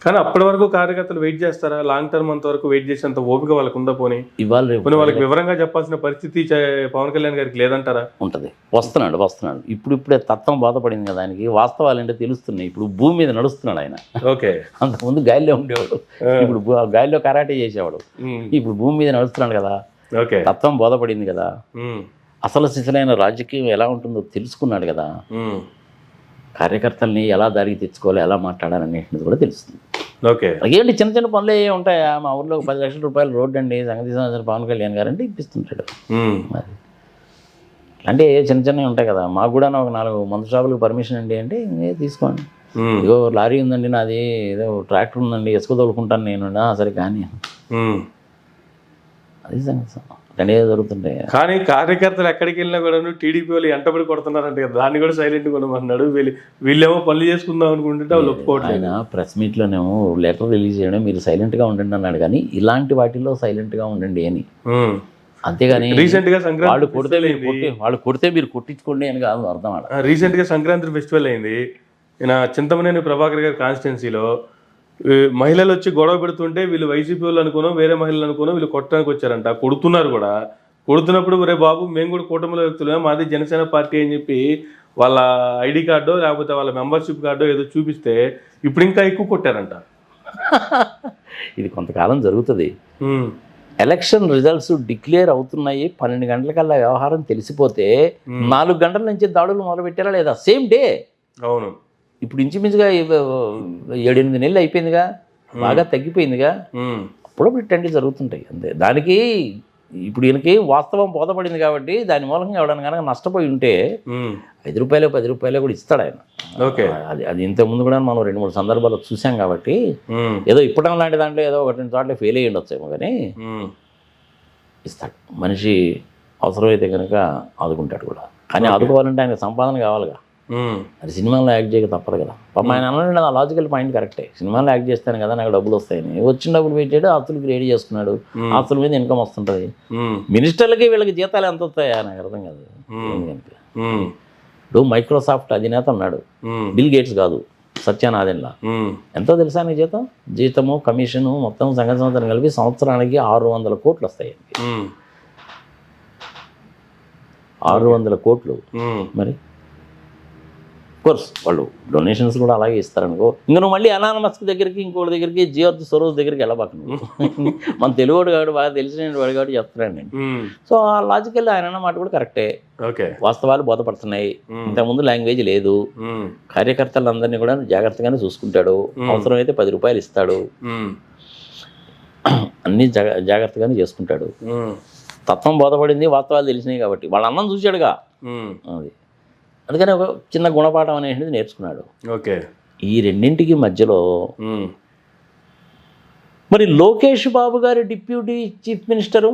S1: కానీ అప్పటి వరకు కార్యకర్తలు వెయిట్ చేస్తారా? లాంగ్ టర్మ్ అంత వరకు వెయిట్ చేసేంత ఓపిక వాళ్ళకు ఉందా? పోనీ
S2: ఇవాళ రేపు
S1: వాళ్ళకి వివరంగా చెప్పాల్సిన పరిస్థితి పవన్ కళ్యాణ్ గారికి లేదంటారా?
S2: ఉంటుంది. వస్తున్నాడు. ఇప్పుడే తత్వం బాధపడింది కదా ఆయనకి. వాస్తవాలు ఏంటో తెలుస్తున్నాయి. ఇప్పుడు భూమి మీద నడుస్తున్నాడు ఆయన.
S1: ఓకే.
S2: అంతకుముందు గాలిలో ఉండేవాడు, ఇప్పుడు గాలిలో కరాటే చేసేవాడు, ఇప్పుడు భూమి మీద నడుస్తున్నాడు కదా.
S1: ఓకే.
S2: తత్వం బోధపడింది కదా. అసలు సిసలైన రాజకీయం ఎలా ఉంటుందో తెలుసుకున్నాడు కదా. కార్యకర్తల్ని ఎలా దారికి తెచ్చుకోవాలి, ఎలా మాట్లాడాలనేది కూడా తెలుస్తుంది.
S1: ఓకే.
S2: ఏంటి చిన్న చిన్న పనులు ఏ ఉంటాయా? మా ఊర్లో 10 లక్షల రూపాయలు రోడ్డు అండి, సంగతి సంవత్సరం పవన్ కళ్యాణ్ గారు అంటే ఇప్పిస్తుంటాడు. మరి అంటే చిన్న చిన్నవి ఉంటాయి కదా. మాకు కూడా ఒక 4 మందు షాపులకు పర్మిషన్ అండి అంటే తీసుకోండి. ఇదిగో లారీ ఉందండి నాది, ఏదో ట్రాక్టర్ ఉందండి, ఇసుక తోలుకుంటాను నేను, సరే కానీ అది సంగతి అంటే జరుగుతుంటాయి.
S1: కానీ కార్యకర్తలు ఎక్కడికి వెళ్ళినా కూడా టీడీపీ వాళ్ళు ఎంటబడి కొడుతున్నారంటే కదా, దాన్ని కూడా సైలెంట్ కొనమన్నాడు. వీళ్ళేమో పనులు చేసుకుందాం అనుకుంటుంటే వాళ్ళు ఒప్పుకోవట్లేదు.
S2: ఆయన ప్రెస్ మీట్లోనేమో లెటర్ రిలీజ్ చేయడం, మీరు సైలెంట్గా ఉండండి అన్నాడు. కానీ ఇలాంటి వాటిల్లో సైలెంట్గా ఉండండి అని, అంతేగాని
S1: రీసెంట్ గా
S2: వాళ్ళు కొడితే మీరు కొట్టించుకోండి అని కాదు అర్థం.
S1: రీసెంట్ గా సంక్రాంతి ఫెస్టివల్ అయింది. ఈయన చింతమనేని ప్రభాకర్ గారి కాన్స్టిట్యున్సీలో మహిళలు వచ్చి గొడవ పెడుతుంటే వీళ్ళు వైసీపీ వాళ్ళు అనుకునో వేరే మహిళలు అనుకునో వీళ్ళు కొట్టడానికి వచ్చారంట. కొడుతున్నారు కూడా. కొడుతున్నప్పుడు రే బాబు మేము కూడా కూటమిలో వ్యక్తులమే, మాది జనసేన పార్టీ అని చెప్పి వాళ్ళ ఐడి కార్డో లేకపోతే వాళ్ళ మెంబర్షిప్ కార్డో ఏదో చూపిస్తే ఇప్పుడు ఇంకా ఎక్కువ కొట్టారంట.
S2: ఇది కొంతకాలం జరుగుతుంది. ఎలక్షన్ రిజల్ట్స్ డిక్లేర్ అవుతున్నాయి, 12 గంటలకల్లా వ్యవహారం తెలిసిపోతే 4 గంటల నుంచి దాడులు మొదలు పెట్టారా లేదా? Same day.
S1: అవును.
S2: ఇప్పుడు ఇంచుమించుగా 7-8 నెలలు అయిపోయిందిగా, బాగా తగ్గిపోయిందిగా. అప్పుడప్పుడు ఇట్లాంటివి జరుగుతుంటాయి అంతే. దానికి ఇప్పుడు ఈయనకి వాస్తవం బోధపడింది కాబట్టి దాని మూలంగా ఎవడన్నా కనుక నష్టపోయి ఉంటే 5 రూపాయలు 10 రూపాయలు కూడా ఇస్తాడు ఆయన.
S1: ఓకే.
S2: అది ఇంతకుముందు కూడా మనం 2-3 సందర్భాలు చూసాం కాబట్టి ఏదో ఇప్పడం లాంటి దాంట్లో ఏదో 1-2 చోట్ల ఫెయిల్ అయ్యి ఉండొచ్చేమో కానీ ఇస్తాడు. మనిషి అవసరమైతే కనుక ఆదుకుంటాడు కూడా. కానీ ఆదుకోవాలంటే ఆయనకు సంపాదన కావాలిగా. అది సినిమాలో యాక్ట్ చేయక తప్పదు కదా. పాపం ఆయన అన్నాడు ఆ లాజికల్ పాయింట్ కరెక్టే. సినిమాలో యాక్ట్ చేస్తాను కదా నాకు డబ్బులు వస్తాయని, వచ్చిన డబ్బులు పెట్టాడు, ఆస్తులకి రెడీ చేసుకున్నాడు, ఆస్తుల మీద ఇన్కమ్ వస్తుంటుంది. మినిస్టర్లకి వీళ్ళకి జీతాలు ఎంత వస్తాయా నాకు అర్థం కాదు. ఇప్పుడు మైక్రోసాఫ్ట్ అధినేత ఉన్నాడు, బిల్ గేట్స్ కాదు, సత్యనాదెన్లా. ఎంతో తెలుసా నీకు జీతము కమిషను మొత్తం సంవత్సరం కలిపి సంవత్సరానికి 600 కోట్లు వస్తాయి. 600 కోట్లు. మరి కోర్స్ వాళ్ళు డొనేషన్స్ కూడా అలాగే ఇస్తారనుకో. ఇంకా నువ్వు మళ్ళీ అనానమస్ దగ్గరికి, ఇంకోటి దగ్గరికి, జియోర్జ్ సోరోస్ దగ్గరికి వెళ్ళబాకు నువ్వు. మన తెలుగుడు కాబట్టి బాగా తెలిసిన వాడు కాబట్టి చెప్తున్నాను నేను. సో ఆ లాజికల్ ఆయన మాట కూడా కరెక్టే. వాస్తవాలు బోధపడుతున్నాయి. ఇంతకుముందు లాంగ్వేజ్ లేదు. కార్యకర్తలందరినీ కూడా జాగ్రత్తగానే చూసుకుంటాడు. అవసరమైతే 10 రూపాయలు ఇస్తాడు. అన్నీ జాగ్రత్తగానే చేసుకుంటాడు. తత్వం బోధపడింది, వాస్తవాలు తెలిసినాయి కాబట్టి. వాళ్ళ అన్నం చూశాడుగా. అది అందుకని ఒక చిన్న గుణపాఠం అనేది నేర్చుకున్నాడు.
S1: ఓకే.
S2: ఈ రెండింటికి మధ్యలో మరి లోకేష్ బాబు గారి డిప్యూటీ చీఫ్ మినిస్టరు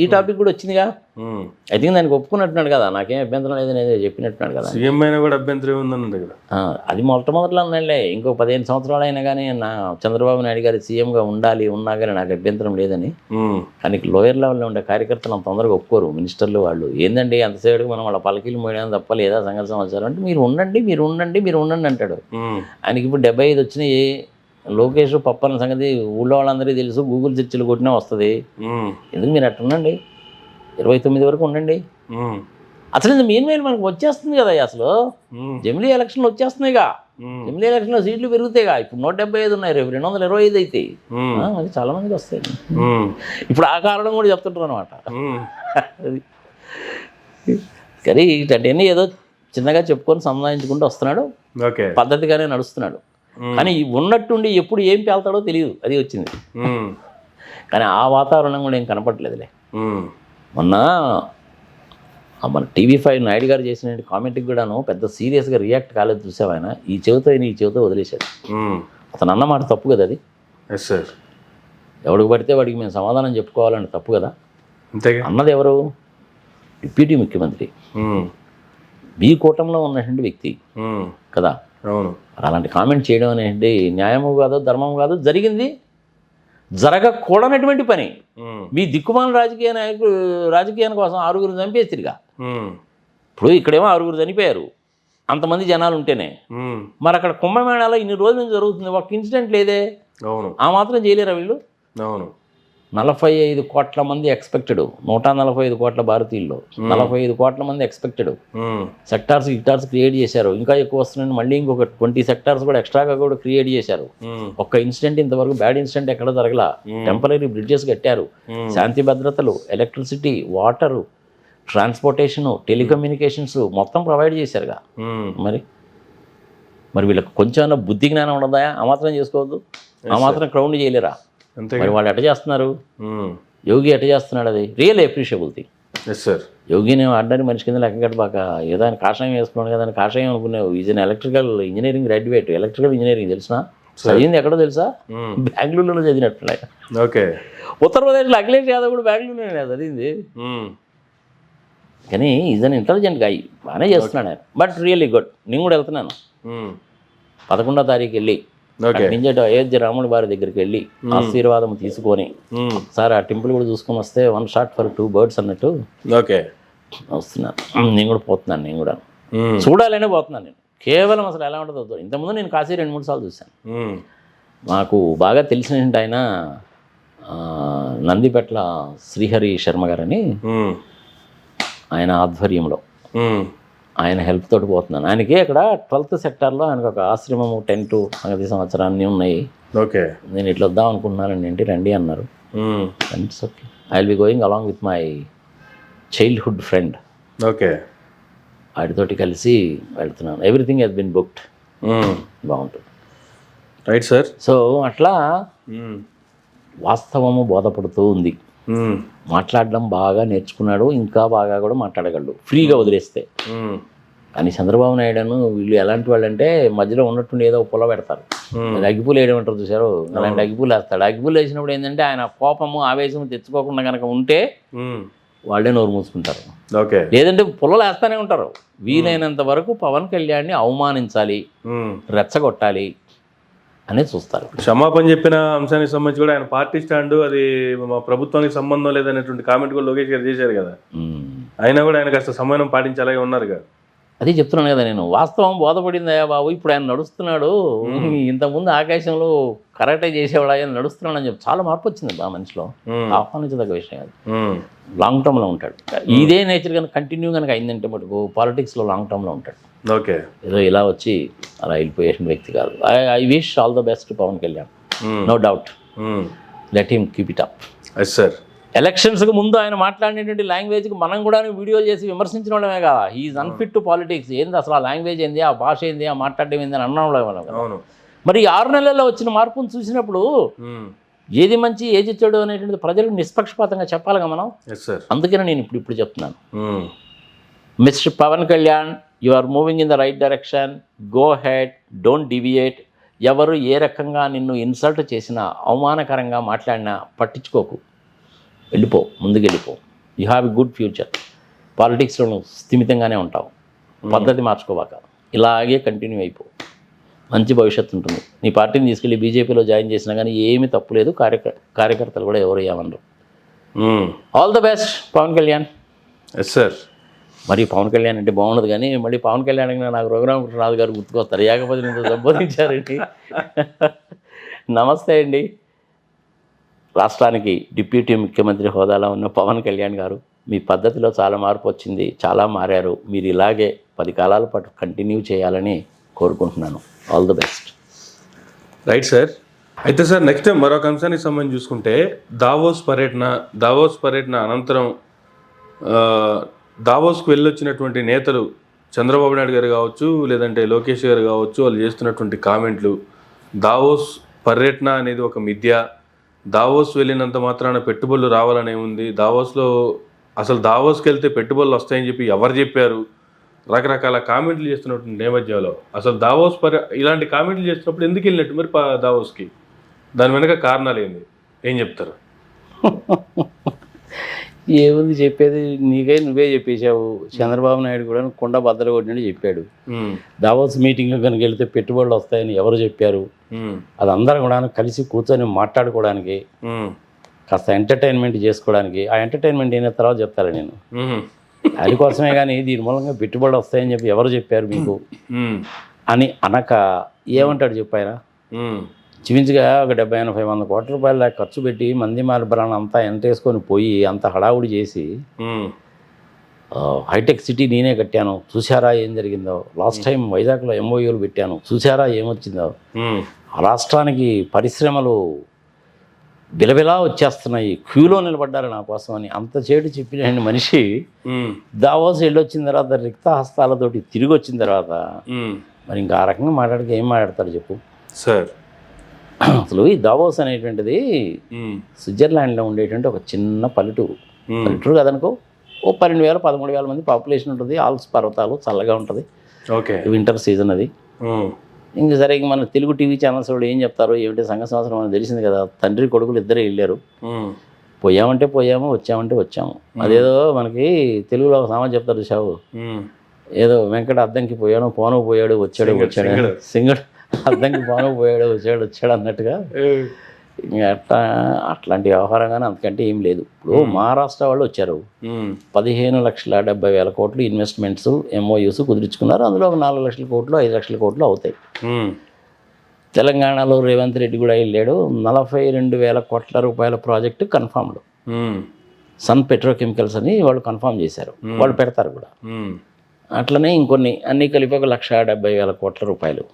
S2: ఈ టాపిక్ కూడా వచ్చిందిగా. ఐ థింక్ దానికి ఒప్పుకున్నట్టున్నాడు కదా, నాకేం అభ్యంతరం లేదని చెప్పినట్టున్నాడు కదా.
S1: సీఎం అయినా కూడా అభ్యంతరం ఉందన్నాడు కదా.
S2: అది మొట్టమొదట్లో అన్నాడులే. ఇంకో 15 సంవత్సరాలు అయినా కానీ నా చంద్రబాబు నాయుడు గారి సీఎంగా ఉన్నా కానీ నాకు అభ్యంతరం లేదని. కానీ లోయర్ లెవెల్లో ఉండే కార్యకర్తలు అంత తొందరగా ఒప్పుకోరు. మినిస్టర్లు వాళ్ళు ఏందండి అంతసేపు మనం వాళ్ళ పలకీలు మోయడం తప్ప లేదా సంగతి సమాచారం అంటే మీరు ఉండండి అంటాడు. ఆయనకి ఇప్పుడు 75 వచ్చినాయి. లోకేష్ పప్పన్న సంగతి ఊళ్ళో వాళ్ళందరికీ తెలుసు, గూగుల్ సెర్చ్లు కొట్టినా వస్తుంది. ఎందుకు మీరు అట్లా ఉండండి, 29 వరకు ఉండండి. అసలు ఇది మెయిన్ మనకు వచ్చేస్తుంది కదా. అసలు జమిలీ ఎలక్షన్లు వచ్చేస్తున్నాయిగా. జమిలీ ఎలక్షన్లో సీట్లు పెరుగుతాయిగా. ఇప్పుడు 175 ఉన్నాయి, రేపు 225 అవుతాయి. అది చాలా మందికి వస్తాయి. ఇప్పుడు ఆ కారణం కూడా చెప్తుంటారు అనమాట. అది కానీ ఇటన్నీ ఏదో చిన్నగా చెప్పుకొని సంపాదించుకుంటూ వస్తున్నాడు, పద్ధతిగానే నడుస్తున్నాడు. కానీ ఉన్నట్టుండి ఎప్పుడు ఏం పేల్తాడో తెలియదు. అది వచ్చింది. కానీ ఆ వాతావరణం కూడా ఏం కనపడలేదులే. మొన్న మన TV5 నాయుడు గారు చేసిన కామెంట్కి కూడాను పెద్ద సీరియస్గా రియాక్ట్ కాలేదు చూసావు. ఆయన ఈ చెవితో వదిలేశాడు. అతను అన్నమాట తప్పు కదా అది.
S1: Yes sir.
S2: ఎవడికి పడితే వాడికి మేము సమాధానం చెప్పుకోవాలని తప్పు కదా.
S1: అంతేగా.
S2: అన్నది ఎవరు? డిప్యూటీ ముఖ్యమంత్రి, మీ కూటంలో ఉన్నటువంటి వ్యక్తి కదా.
S1: అవును.
S2: అలాంటి కామెంట్ చేయడం అనేది న్యాయము కాదు, ధర్మం కాదు, జరిగింది జరగకూడనటువంటి పని. మీ దిక్కుమాల రాజకీయాల కోసం 6 చంపేసిరిగా. ఇప్పుడు ఇక్కడేమో 6 చనిపోయారు, అంతమంది జనాలు ఉంటేనే. మరి అక్కడ కుంభమేళాలో ఇన్ని రోజుల నుంచి జరుగుతుంది, ఒక ఇన్సిడెంట్ లేదే.
S1: అవును.
S2: ఆ మాత్రం చేయలేరా వీళ్ళు?
S1: అవును.
S2: 45 కోట్ల మంది ఎక్స్పెక్టెడ్, 145 కోట్ల భారతీయుల్లో 45 కోట్ల మంది ఎక్స్పెక్టెడ్. సెక్టార్స్ క్రియేట్ చేశారు, ఇంకా ఎక్కువ వస్తున్నాయని మళ్ళీ ఇంకొక 20 సెక్టార్స్ కూడా ఎక్స్ట్రాగా కూడా క్రియేట్ చేశారు. ఒక్క ఇన్సిడెంట్ ఇంతవరకు బ్యాడ్ ఇన్సిడెంట్ ఎక్కడ జరగలా. టెంపరీ బ్రిడ్జెస్ కట్టారు, శాంతి భద్రతలు, ఎలక్ట్రిసిటీ, వాటరు, ట్రాన్స్పోర్టేషను, టెలికమ్యూనికేషన్స్ మొత్తం ప్రొవైడ్ చేశారుగా. మరి వీళ్ళకి కొంచెం బుద్ధి జ్ఞానం ఉండదా? ఆ మాత్రం చేసుకోవద్దు, ఆ మాత్రం క్రౌండ్ చేయలేరా? మరి వాళ్ళు ఎట్ట చేస్తున్నారు? యోగి ఎట్ట చేస్తున్నాడు? అది రియల్ అప్రిషియబుల్ థింగ్. యోగిని ఆర్డినరీ మనిషి కింద లెక్క కట్టబాక. ఏదో ఆయన కాషాయం వేసుకున్నాడు కదా, ఆయన కాషాయం అనుకునేవు. Is an electrical engineering graduate. Electrical engineering తెలిసిన చదివింది ఎక్కడో తెలుసా? బెంగళూరులో చదివినట్టు.
S1: ఓకే.
S2: ఉత్తరప్రదేశ్లో అఖిలేష్ యాదవ్ కూడా బెంగళూరులోనే చదివింది. కానీ ఈజ్ అన్ ఇంటెలిజెంట్ గాయ్, బాగానే చేస్తున్నాడు ఆయన. But really good. నేను కూడా వెళ్తున్నాను 11వ తారీఖు వెళ్ళి నింజట అయోధ్య రాముడి వారి దగ్గరికి వెళ్ళి ఆశీర్వాదం తీసుకొని, సార్ ఆ టెంపుల్ కూడా చూసుకొని వస్తే 1 shot for 2 birds అన్నట్టు వస్తున్నాను. నేను కూడా పోతున్నాను, నేను కూడా చూడాలనే పోతున్నాను. నేను కేవలం అసలు ఎలా ఉంటుందో. ఇంతకుముందు నేను కాశీ 2-3 సార్లు చూశాను. నాకు బాగా తెలిసిన ఆయన నందిపెట్ల శ్రీహరి శర్మ గారని, ఆయన ఆధ్వర్యంలో ఆయన హెల్ప్ తోటి పోతున్నాను. ఆయనకి అక్కడ 12th సెక్టార్లో ఆయనకు ఒక ఆశ్రమము, టెంటు, సంగతి సంవత్సరాన్ని ఉన్నాయి. నేను ఇట్లా వద్దాం అనుకుంటున్నానండి. ఏంటి రండి అన్నారు. It's okay, I will be going along with my childhood friend. వాటితోటి కలిసి వెళ్తున్నాను. Everything has been booked. బాగుంటుంది.
S1: Right sir.
S2: సో అట్లా వాస్తవము బోధపడుతూ ఉంది. మాట్లాడడం బాగా నేర్చుకున్నాడు, ఇంకా బాగా కూడా మాట్లాడగలడు ఫ్రీగా వదిలేస్తే. కానీ చంద్రబాబు నాయుడును వీళ్ళు ఎలాంటి వాళ్ళు అంటే మధ్యలో ఉన్నట్టుండి ఏదో పొల పెడతారు. అగ్గిపూలు వేయడమంటారు చూసారు, అలాంటి అగ్గిపూలు వేస్తాడు. అగ్గిపూలు వేసినప్పుడు ఏంటంటే ఆయన కోపము ఆవేశం తెచ్చుకోకుండా కనుక ఉంటే వాళ్ళే నోరు మూసుకుంటారు. లేదంటే పుల్లలు వేస్తూనే ఉంటారు. వీలైనంత వరకు పవన్ కళ్యాణ్ని అవమానించాలి, రెచ్చగొట్టాలి అనేది చూస్తారు.
S1: క్షమాపణ చెప్పిన అంశానికి సంబంధించి కూడా ఆయన పార్టీ స్టాండ్, అది మా ప్రభుత్వానికి సంబంధం లేదనేటువంటి కామెంట్ కూడా లోకేష్ గారు చేశారు కదా. అయినా కూడా ఆయన కాస్త సమయం పాటించాలే ఉన్నారు కదా.
S2: అదే చెప్తున్నాను కదా నేను, వాస్తవం బోధపడిందయ్యా బాబు. ఇప్పుడు ఆయన నడుస్తున్నాడు. ఇంతకుముందు ఆకాశంలో కరాటే చేసేవాడు ఆయన నడుస్తున్నాడు అని చెప్పి చాలా మార్పు వచ్చింది ఆ మనిషిలో. ఆహ్వానించదగ్గ విషయం అది. లాంగ్ టర్మ్లో ఉంటాడు. ఇదే నేచర్ కనుక కంటిన్యూ కనుక అయిందంటే మటుకు పాలిటిక్స్లో లాంగ్ టర్మ్లో ఉంటాడు. ఏదో ఇలా వచ్చి అలా వెళ్ళిపోయేసిన వ్యక్తి కాదు. I wish all the best Pawan Kalyan, no doubt. Let him keep it up.
S1: Sir,
S2: ఎలక్షన్స్కి ముందు ఆయన మాట్లాడినటువంటి లాంగ్వేజ్కి మనం కూడా వీడియోలు చేసి విమర్శించిన వాళ్ళమే కదా. He is unfit to politics. ఏంది అసలు ఆ లాంగ్వేజ్ ఏంది, ఆ భాష ఏంది, ఆ మాట్లాడడం ఏంది అని అన్న వాళ్ళం. మరి 6 నెలల్లో వచ్చిన మార్పును చూసినప్పుడు ఏది మంచి ఏది చెడు అనేటువంటిది ప్రజలకు నిష్పక్షపాతంగా చెప్పాలిగా మనం. అందుకనే నేను ఇప్పుడు చెప్తున్నాను, mister Pawan Kalyan, you are moving in the right direction. Go head, don't deviate. ఎవరు ఏ రకంగా నిన్ను ఇన్సల్ట్ చేసినా, అవమానకరంగా మాట్లాడినా పట్టించుకోకు, వెళ్ళిపో, ముందుకు వెళ్ళిపో. You have a good future. పాలిటిక్స్లో నువ్వు స్థిమితంగానే ఉంటావు. పద్ధతి మార్చుకోవాక ఇలాగే కంటిన్యూ అయిపో, మంచి భవిష్యత్తు ఉంటుంది. నీ పార్టీని తీసుకెళ్ళి బీజేపీలో జాయిన్ చేసినా కానీ ఏమీ తప్పులేదు. కార్యకర్తలు కూడా ఎవరు ఏమన్నారు. All the best Pawan Kalyan.
S1: Yes sir.
S2: మరి పవన్ కళ్యాణ్ అంటే బాగుండదు, కానీ మళ్ళీ పవన్ కళ్యాణ్ నాకు రఘురామకృష్ణరాజు గారు గుర్తుకొస్తారు. ఏకపోతే నేను సంబోధించారండి. నమస్తే అండి. రాష్ట్రానికి డిప్యూటీ ముఖ్యమంత్రి హోదాలో ఉన్న పవన్ కళ్యాణ్ గారు, మీ పద్ధతిలో చాలా మార్పు వచ్చింది, చాలా మారారు. మీరు ఇలాగే 10 కాలాల పాటు కంటిన్యూ చేయాలని కోరుకుంటున్నాను. All the best.
S1: Right sir. అయితే సార్, నెక్స్ట్ టైం మరొక అంశానికి సంబంధించి చూసుకుంటే దావోస్ పర్యటన అనంతరం దావోస్కు వెళ్ళొచ్చినటువంటి నేతలు చంద్రబాబు నాయుడు గారు కావచ్చు, లేదంటే లోకేష్ గారు కావచ్చు, వాళ్ళు చేస్తున్నటువంటి కామెంట్లు, దావోస్ పర్యటన అనేది ఒక మిథ్య, దావోస్ వెళ్ళినంత మాత్రాన పెట్టుబడులు రావాలనే ఉంది, దావోస్లో అసలు దావోస్కి వెళ్తే పెట్టుబడులు వస్తాయని చెప్పి ఎవరు చెప్పారు, రకరకాల కామెంట్లు చేస్తున్నటువంటి నేపథ్యంలో అసలు దావోస్ ఇలాంటి కామెంట్లు చేస్తున్నప్పుడు ఎందుకు వెళ్ళినట్టు మరి దావోస్కి? దాని వెనక కారణాలు ఏంది, ఏం చెప్తారు?
S2: ఏముంది చెప్పేది, నువ్వే చెప్పేశావు. చంద్రబాబు నాయుడు కూడా కుండ బద్దలు కొట్టినట్టు చెప్పాడు. దావోస్ మీటింగ్లో కనుక వెళ్తే పెట్టుబడులు వస్తాయని ఎవరు చెప్పారు? అది అందరం కూడా కలిసి కూర్చొని మాట్లాడుకోవడానికి, కాస్త ఎంటర్టైన్మెంట్ చేసుకోవడానికి. ఆ ఎంటర్టైన్మెంట్ అయిన తర్వాత చెప్తాను నేను. దానికోసమే కానీ దీని మూలంగా పెట్టుబడులు వస్తాయని చెప్పి ఎవరు చెప్పారు మీకు అని అనక ఏమంటాడు చెప్పాయన? చిమించుగా ఒక 70-80-100 కోట్ల రూపాయలు దాకా ఖర్చు పెట్టి మంది మార్బరాన్ని అంతా ఎంటేసుకొని పోయి అంత హడావుడి చేసి హైటెక్ సిటీ నేనే కట్టాను, చూసారా ఏం జరిగిందో, లాస్ట్ టైం వైజాగ్లో MOUలు పెట్టాను, చూసారా ఏమొచ్చిందో, ఆ రాష్ట్రానికి పరిశ్రమలు బిలబిలా వచ్చేస్తున్నాయి, క్యూలో నిలబడ్డారు నా కోసం అని అంత చేటు చెప్పిన మనిషి దావోస్ వెళ్ళొచ్చిన తర్వాత రిక్త హస్తాలతోటి తిరిగి వచ్చిన తర్వాత మరి ఇంకా ఆ రకంగా మాట్లాడితే ఏం మాట్లాడతారు చెప్పు
S1: సార్?
S2: అసలు ఈ దావోస్ అనేటువంటిది స్విట్జర్లాండ్లో ఉండేటువంటి ఒక చిన్న పల్లెటూరు కదనుకో. ఓ 12,000-13,000 మంది పాపులేషన్ ఉంటుంది. ఆల్స్ పర్వతాలు, చల్లగా ఉంటుంది,
S1: ఓకే,
S2: వింటర్ సీజన్ అది. ఇంక సరే, ఇంక మన తెలుగు టీవీ ఛానల్స్ వాళ్ళు ఏం చెప్తారు ఏమిటి సంఘ సంవత్సరం మనకు తెలిసింది కదా. తండ్రి కొడుకులు ఇద్దరే వెళ్ళారు. పోయామంటే పోయాము, వచ్చామంటే వచ్చాము. అదేదో మనకి తెలుగులో ఒక సామాన్ చెప్తారు చూసావు, ఏదో వెంకట అద్దంకి పోయాడు, పోను పోయాడు, వచ్చాడు సింగడు అద్దంకి పోను పోయాడు, వచ్చాడు అన్నట్టుగా. అట్లాంటి వ్యవహారం కానీ అంతకంటే ఏం లేదు. ఇప్పుడు మహారాష్ట్ర వాళ్ళు వచ్చారు, 15,70,000 కోట్లు ఇన్వెస్ట్మెంట్స్ MOUs కుదుర్చుకున్నారు. అందులో ఒక 4 లక్షల కోట్లు 5 లక్షల కోట్లు అవుతాయి. తెలంగాణలో రేవంత్ రెడ్డి కూడా వెళ్ళాడు, 42,000 కోట్ల రూపాయల ప్రాజెక్టు కన్ఫామ్డ్. సన్ పెట్రోకెమికల్స్ అని వాళ్ళు కన్ఫామ్ చేశారు, వాళ్ళు పెడతారు కూడా. అట్లనే ఇంకొన్ని అన్నీ కలిపి 1,70,000 కోట్ల రూపాయలు.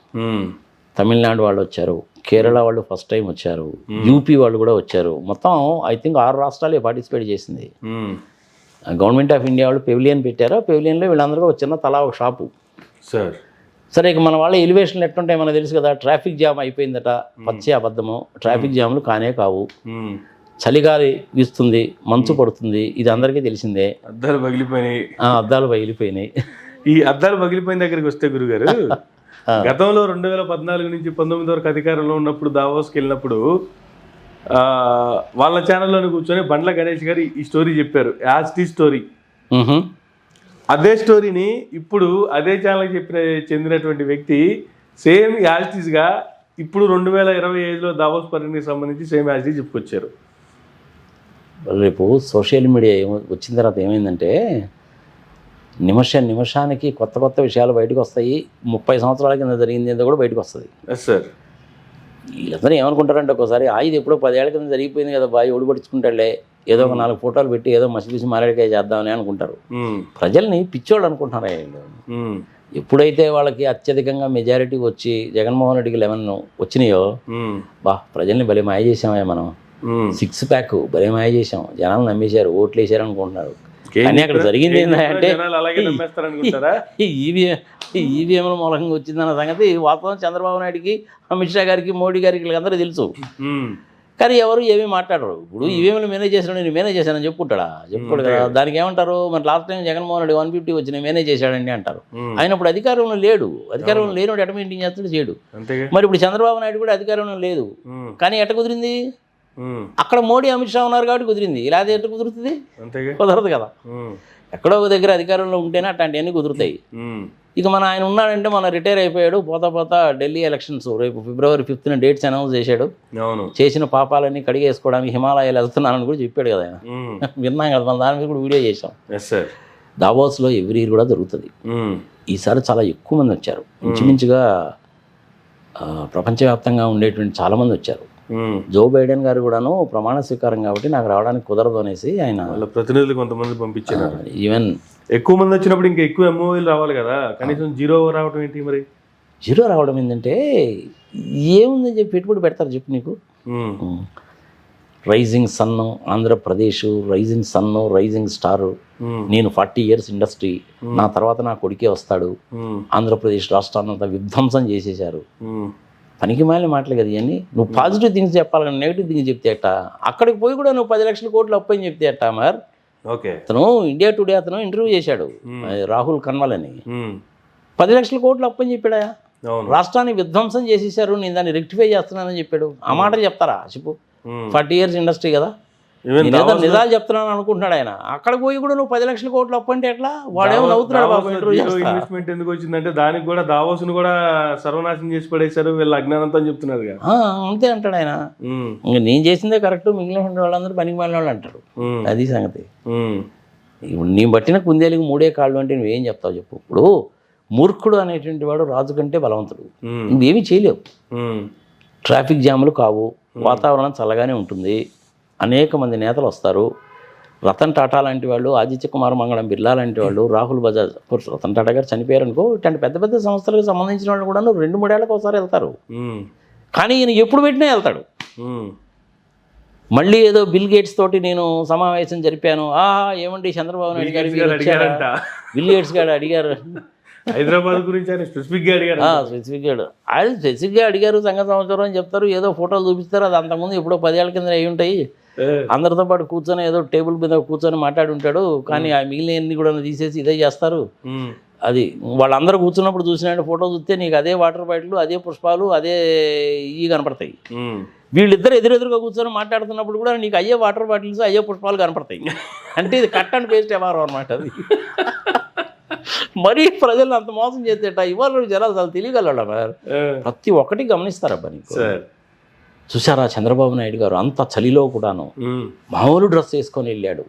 S2: తమిళనాడు వాళ్ళు వచ్చారు, కేరళ వాళ్ళు ఫస్ట్ టైం వచ్చారు, UP వాళ్ళు కూడా వచ్చారు. మొత్తం ఐ థింక్ 6 రాష్ట్రాలే పార్టిసిపేట్ చేసింది. గవర్నమెంట్ ఆఫ్ ఇండియా వాళ్ళు పెవిలియన్ పెట్టారు. ఆ పెవిలియన్లో వీళ్ళందరూ ఒక చిన్న తలా ఒక షాపు. సరే, ఇక మన వాళ్ళ ఎలివేషన్లు ఎట్లుంటాయి మనకు తెలుసు కదా. ట్రాఫిక్ జామ్ అయిపోయిందట, పచ్చి అబద్ధము. ట్రాఫిక్ జామ్లు కానే కావు, చలిగాలి వీస్తుంది, మంచు పడుతుంది, ఇది అందరికీ తెలిసిందే.
S1: అద్దాలు పగిలిపోయినాయి.
S2: అద్దాలు పగిలిపోయినాయి.
S1: ఈ అద్దాలు పగిలిపోయిన దగ్గరికి వస్తే గురుగారు, గతంలో 2014 నుంచి 19 వరకు అధికారంలో ఉన్నప్పుడు దావోస్కి వెళ్ళినప్పుడు వాళ్ళ ఛానల్లోనే కూర్చొని బండ్ల గణేష్ గారు ఈ స్టోరీ చెప్పారు, యాస్టీ స్టోరీ. అదే స్టోరీని ఇప్పుడు అదే ఛానల్కి చెందినటువంటి వ్యక్తి సేమ్ యాస్టీస్గా ఇప్పుడు 2025లో దావోస్ పర్యటనకి సంబంధించి సేమ్ యాస్టీస్ చెప్పుకొచ్చారు.
S2: రేపు సోషల్ మీడియా వచ్చిన తర్వాత ఏమైందంటే నిమిషానికి కొత్త విషయాలు బయటకు వస్తాయి. 30 సంవత్సరాల కింద జరిగింది ఏదో కూడా బయటకు వస్తుంది.
S1: సార్,
S2: వీళ్ళందరూ ఏమనుకుంటారంటే ఒక్కోసారి ఇది ఎప్పుడో 10 ఏళ్ల కింద జరిగిపోయింది కదా బాయ్, ఒడిపడుచుకుంటాడులే, ఏదో ఒక 4 ఫోటోలు పెట్టి ఏదో మసిలిసి మారేడుకాయ చేద్దామని అనుకుంటారు. ప్రజల్ని పిచ్చోళ్ళు అనుకుంటున్నారు. ఎప్పుడైతే వాళ్ళకి అత్యధికంగా మెజారిటీ వచ్చి జగన్మోహన్ రెడ్డికి 11 వచ్చినాయో, ప్రజల్ని భలే మాయ చేసామయ్యా మనం, 6 ప్యాక్ భలే మాయ చేసాం, జనాలు నమ్మేశారు, ఓట్లు వేసారు అనుకుంటున్నారు. కానీ అక్కడ జరిగింది ఏంటంటే ఈవీఎంల మూలంగా వచ్చిందన్న సంగతి వాస్తవం చంద్రబాబు నాయుడికి, అమిత్ షా గారికి, మోడీ గారికి వీళ్ళందరూ తెలుసు. కానీ ఎవరు ఏమీ మాట్లాడరు. ఇప్పుడు ఈవీఎంలు మేనేజ్ చేసాడు, నేను మేనేజ్ చేశానని చెప్పుకుంటాడు కదా. దానికి ఏమంటారు, మరి లాస్ట్ టైం జగన్మోహన్ రెడ్డి 150 వచ్చి మేనేజ్ చేశాడండి అంటారు. ఆయన ఇప్పుడు అధికారంలో లేడు, అధికారంలో లేనివాడు ఎట మెయింటైన్ చేస్తాడు చేయడు. మరి ఇప్పుడు చంద్రబాబు నాయుడు కూడా అధికారంలో లేదు, కానీ ఎట కుదిరింది? అక్కడ మోడీ అమిత్ షా ఉన్నారు కాబట్టి కుదిరింది. ఇలా ఎట్లా కుదురుతుంది? కుదరదు కదా. ఎక్కడో ఒక దగ్గర అధికారంలో ఉంటేనే అట్లాంటివన్నీ కుదురుతాయి. ఇక ఆయన ఉన్నాడంటే మన రిటైర్ అయిపోయాడు, పోతా ఢిల్లీ ఎలక్షన్స్ రేపు February 5th డేట్స్ అనౌన్స్ చేశాడు. చేసిన పాపాలన్నీ కడిగేసుకోవడానికి హిమాలయాలు వెళ్తున్నానని కూడా చెప్పాడు కదా ఆయన. విన్నాం కదా, మన దాని మీద కూడా వీడియో చేశాం. దావోస్లో ఎవ్రీ ఇయర్ కూడా జరుగుతుంది. ఈసారి చాలా ఎక్కువ మంది వచ్చారు. ఇంచుమించుగా ప్రపంచవ్యాప్తంగా ఉండేటువంటి చాలామంది వచ్చారు. జో బైడెన్ గారు కూడాను ప్రమాణ స్వీకారం కాబట్టి నాకు రావడానికి కుదరదు అనేసి ఆయన
S1: ప్రతినిధులు కొంతమంది పంపించారు.
S2: ఈవెన్
S1: ఎక్కువ మంది వచ్చినప్పుడు ఇంకా ఎక్కువ MOUలు రావాలి కదా, కనీసం 0 రావడం ఏంటి? మరి
S2: 0 రావడం ఏంటంటే ఏముందని చెప్పి పెట్టుబడి పెడతారు చెప్పు నీకు. Rising sun Andhra Pradesh, rising sun, rising star, నేను 40 years ఇండస్ట్రీ, నా తర్వాత నా కొడుకే వస్తాడు, ఆంధ్రప్రదేశ్ రాష్ట్రాన్ని అంతా విధ్వంసం చేసేశారు. పనికి మాలిన మాటలు కదా ఇవన్నీ. నువ్వు పాజిటివ్ థింగ్స్ చెప్పాలి కానీ నెగిటివ్ థింగ్స్ చెప్తే అట్ట. అక్కడికి పోయి కూడా నువ్వు 10 లక్షల కోట్లు అప్పని చెప్తే అట్ట. మరి
S1: ఓకే.
S2: అతను ఇండియా టుడే అతను ఇంటర్వ్యూ చేశాడు, రాహుల్ కన్వాల్ అని. 10 లక్షల కోట్లు అప్పని చెప్పాడా? రాష్ట్రాన్ని విధ్వంసం చేసేసారు, నేను దాన్ని రెక్టిఫై చేస్తున్నానని చెప్పాడు. ఆ మాటలు చెప్తారా చెప్పు? 40 years ఇండస్ట్రీ కదా, నిజాలు చెప్తున్నాను అనుకుంటున్నాడు ఆయన. అక్కడ పోయి కూడా నువ్వు 10 లక్షల కోట్లు అప్పు అంటే ఎట్లా? వాడేమో నవ్వుతున్నాడు బాబు.
S1: ఇన్వెస్ట్మెంట్ ఎందుకు వచ్చిందంటే దానికి కూడా దావోస్ను కూడా సర్వనాశనం చేసి పడేశారు వీళ్ళ అజ్ఞానంతో చెప్తున్నారు.
S2: అంతే అంటాడు ఆయన. ఇంకా నేను చేసిందే కరెక్ట్, మిగిలిన వాళ్ళందరూ పనికి మాలిన వాళ్ళు అంటారు. అది సంగతి. నీ బట్టిన కుందేలికి 3 కాళ్ళు అంటే నువ్వేం చెప్తావు చెప్పు? ఇప్పుడు మూర్ఖుడు అనేటువంటి వాడు రాజు కంటే బలవంతుడు. నువ్వేమీ చేయలేవు. ట్రాఫిక్ జాములు కావు, వాతావరణం చల్లగానే ఉంటుంది, అనేక మంది నేతలు వస్తారు. రతన్ టాటా లాంటి వాళ్ళు, ఆదిత్య కుమార్ మంగళం బిర్లా లాంటి వాళ్ళు, రాహుల్ బజాజ్, రతన్ టాటా గారు చనిపోయారు అనుకో, ఇట్లాంటి పెద్ద పెద్ద సంస్థలకు సంబంధించిన వాళ్ళు కూడా 2-3 ఏళ్ళకి ఒకసారి వెళ్తారు. కానీ ఈయన ఎప్పుడు పెట్టినా వెళ్తాడు. మళ్ళీ ఏదో బిల్ గేట్స్ తోటి నేను సమావేశం జరిపాను, ఏమండి చంద్రబాబు నాయుడు గారు బిల్ గేట్స్ గారు అడిగారు
S1: హైదరాబాద్ గురించి ఆయన స్పెసిఫిక్గా అడిగారు.
S2: ఆయన స్పెసిఫిక్గా అడిగారు, సంఘ సంవత్సరం అని చెప్తారు, ఏదో ఫోటోలు చూపిస్తారు. అది అంతకుముందు ఎప్పుడో 10 ఏళ్ల కింద అయి ఉంటాయి. అందరితో పాటు కూర్చొని ఏదో టేబుల్ మీద కూర్చొని మాట్లాడి ఉంటాడు. కానీ ఆ మిగిలినన్ని కూడా తీసేసి ఇదే చేస్తారు. అది వాళ్ళందరూ కూర్చున్నప్పుడు చూసినట్టు ఫోటో చూస్తే నీకు అదే వాటర్ బాటిల్, అదే పుష్పాలు, అదే ఇవి కనపడతాయి. వీళ్ళిద్దరు ఎదురెదురుగా కూర్చొని మాట్లాడుతున్నప్పుడు కూడా నీకు అయ్యే వాటర్ బాటిల్స్, అయ్యే పుష్పాలు కనపడతాయి. అంటే ఇది కట్ అండ్ పేస్ట్ వ్యవహారం అనమాట. అది మరీ ప్రజలను అంత మోసం చేసేట ఇవాళ జనాలు చాలా తెలియగలరా? ప్రతి ఒక్కటి గమనిస్తారబ్బా. నీకు చూసారా చంద్రబాబు నాయుడు గారు అంత చలిలో కూడాను మామూలు డ్రెస్ వేసుకొని వెళ్ళాడు.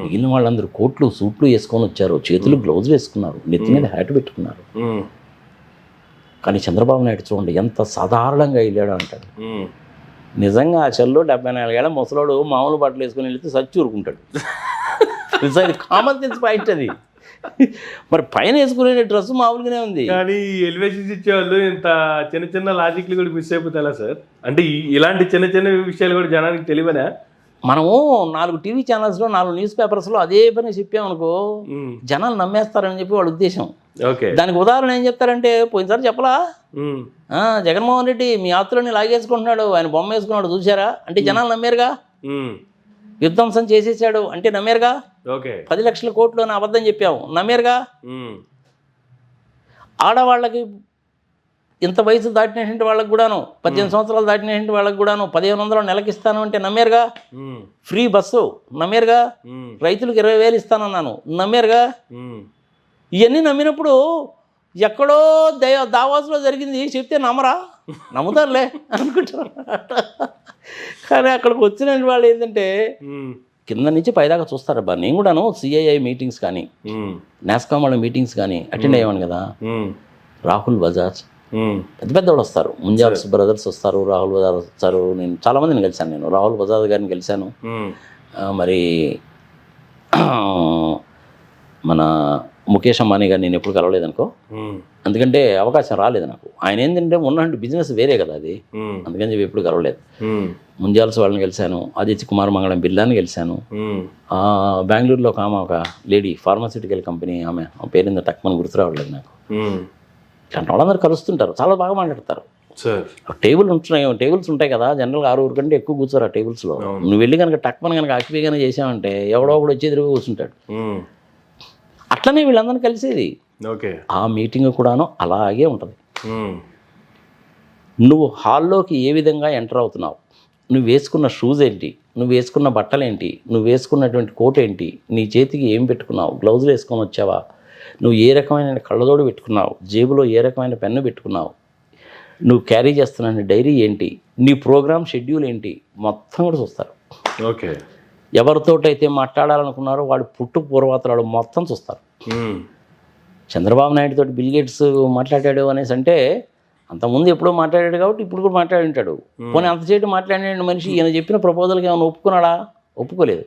S2: మిగిలిన వాళ్ళందరూ కోట్లు సూట్లు వేసుకొని వచ్చారు, చేతులు గ్లౌజ్ వేసుకున్నారు, నెత్తి మీద హ్యాట్ పెట్టుకున్నారు. కానీ చంద్రబాబు నాయుడు చూడండి ఎంత సాధారణంగా వెళ్ళాడు అంటాడు. నిజంగా ఆ చల్లో 74 ఏళ్ల ముసలోడు మామూలు బట్టలు వేసుకొని వెళ్తే సచ్చి ఊరుకుంటాడు. కామన్ సెన్స్ పాయింట్ అది. మరి పైన వేసుకునే డ్రెస్ మామూలుగానే ఉంది,
S1: కానీ ఎలివేషన్స్ ఇచ్చేవాళ్ళు ఇంత చిన్న చిన్న లాజిక్లు కూడా మిస్ అయిపోతారా సార్? అంటే ఇలాంటి చిన్న చిన్న విషయాలు కూడా జనానికి తెలియనా?
S2: మనము 4 టీవీ ఛానల్స్లో 4 న్యూస్ పేపర్స్లో అదే పని చెప్పామనుకో, జనాలు నమ్మేస్తారని చెప్పి వాళ్ళ ఉద్దేశం. దానికి ఉదాహరణ ఏం చెప్తారంటే, పోయినసారి చెప్పలా జగన్మోహన్ రెడ్డి మీ ఆస్తులని లాగేసుకుంటున్నాడు, ఆయన బొమ్మ వేసుకున్నాడు చూసారా అంటే జనాలు నమ్మారుగా. విధ్వంసం చేసేసాడు అంటే నమ్మేరుగా. 10 లక్షల కోట్లు అని అబద్ధం చెప్పాము, నమ్మేరుగా. ఆడవాళ్ళకి ఇంత వయసు దాటినటువంటి వాళ్ళకి కూడాను, 18 సంవత్సరాలు దాటినటువంటి వాళ్ళకి కూడాను 1500 నెలకి ఇస్తాను అంటే నమ్మేరుగా. Free bus నమ్మేరుగా. రైతులకు 20,000 ఇస్తానన్నాను, నమ్మేరుగా. ఇవన్నీ నమ్మినప్పుడు ఎక్కడో దావాసులో జరిగింది చెప్తే నమ్మరా? నమ్ముతారులే అనుకుంటారు. కానీ అక్కడికి వచ్చిన వాళ్ళు ఏంటంటే కింద నుంచి పైదాకా చూస్తారబ్బా. నేను కూడాను సిఐఐ మీటింగ్స్ కానీ నాస్కామ్ వాళ్ళ మీటింగ్స్ కానీ అటెండ్ అయ్యాను కదా. రాహుల్ బజాజ్ పెద్ద పెద్ద వాళ్ళు వస్తారు, ముంజాల్స్ బ్రదర్స్ వస్తారు, రాహుల్ బజాజ్ వస్తారు. నేను చాలామందిని కలిశాను, నేను రాహుల్ బజాజ్ గారిని కలిశాను. మరి మన ముఖేష్ అంబానీ గారు నేను ఎప్పుడు కలవలేదనుకో, ఎందుకంటే అవకాశం రాలేదు నాకు. ఆయన ఏంటంటే ఉన్నట్టు బిజినెస్ వేరే కదా అది, అందుకని చెప్పి ఎప్పుడు కలవలేదు. ముంజాల్స్ వాళ్ళని కలిశాను, ఆదిత్య కుమార్ మంగళం బిర్లాని కలిశాను. బెంగళూరులో ఒక లేడీ ఫార్మాస్యూటికల్ కంపెనీ, ఆమె పేరుందో టక్మని గుర్తు రావట్లేదు నాకు. ఇట్లాంటి వాళ్ళందరూ కలుస్తుంటారు, చాలా బాగా మాట్లాడతారు. టేబుల్స్ ఉంటాయి కదా, జనరల్గా 6 కంటే ఎక్కువ కూర్చోరు ఆ టేబుల్స్లో. నువ్వు వెళ్ళి కనుక టక్మని కనుక ఆక్టివేగానే చేసావంటే ఎవడో ఒకడు వచ్చి ఎదురుగా కూర్చుంటాడు. అట్లనే వీళ్ళందరినీ కలిసేది. ఆ మీటింగ్ కూడాను అలాగే ఉంటుంది. నువ్వు హాల్లోకి ఏ విధంగా ఎంటర్ అవుతున్నావు, నువ్వు వేసుకున్న షూస్ ఏంటి, నువ్వు వేసుకున్న బట్టలు ఏంటి, నువ్వు వేసుకున్నటువంటి కోట్ ఏంటి, నీ చేతికి ఏం పెట్టుకున్నావు, గ్లౌజులు వేసుకొని వచ్చావా, నువ్వు ఏ రకమైన కళ్ళజోడు పెట్టుకున్నావు, జేబులో ఏ రకమైన పెన్ను పెట్టుకున్నావు, నువ్వు క్యారీ చేస్తున్న డైరీ ఏంటి, నీ ప్రోగ్రామ్ షెడ్యూల్ ఏంటి, మొత్తం కూడా చూస్తారు. ఎవరితోటైతే మాట్లాడాలనుకున్నారో వాడు పుట్టు పూర్వతరాలు మొత్తం చూస్తారు. చంద్రబాబు నాయుడు తోటి బిల్ గేట్స్ మాట్లాడాడు అనేసి అంటే అంతకుముందు ఎప్పుడో మాట్లాడాడు కాబట్టి ఇప్పుడు కూడా మాట్లాడి ఉంటాడు. పోనీ అంతసేపు మాట్లాడిన మనిషి ఈయన చెప్పిన ప్రపోజల్కి ఏమైనా ఒప్పుకున్నాడా? ఒప్పుకోలేదు.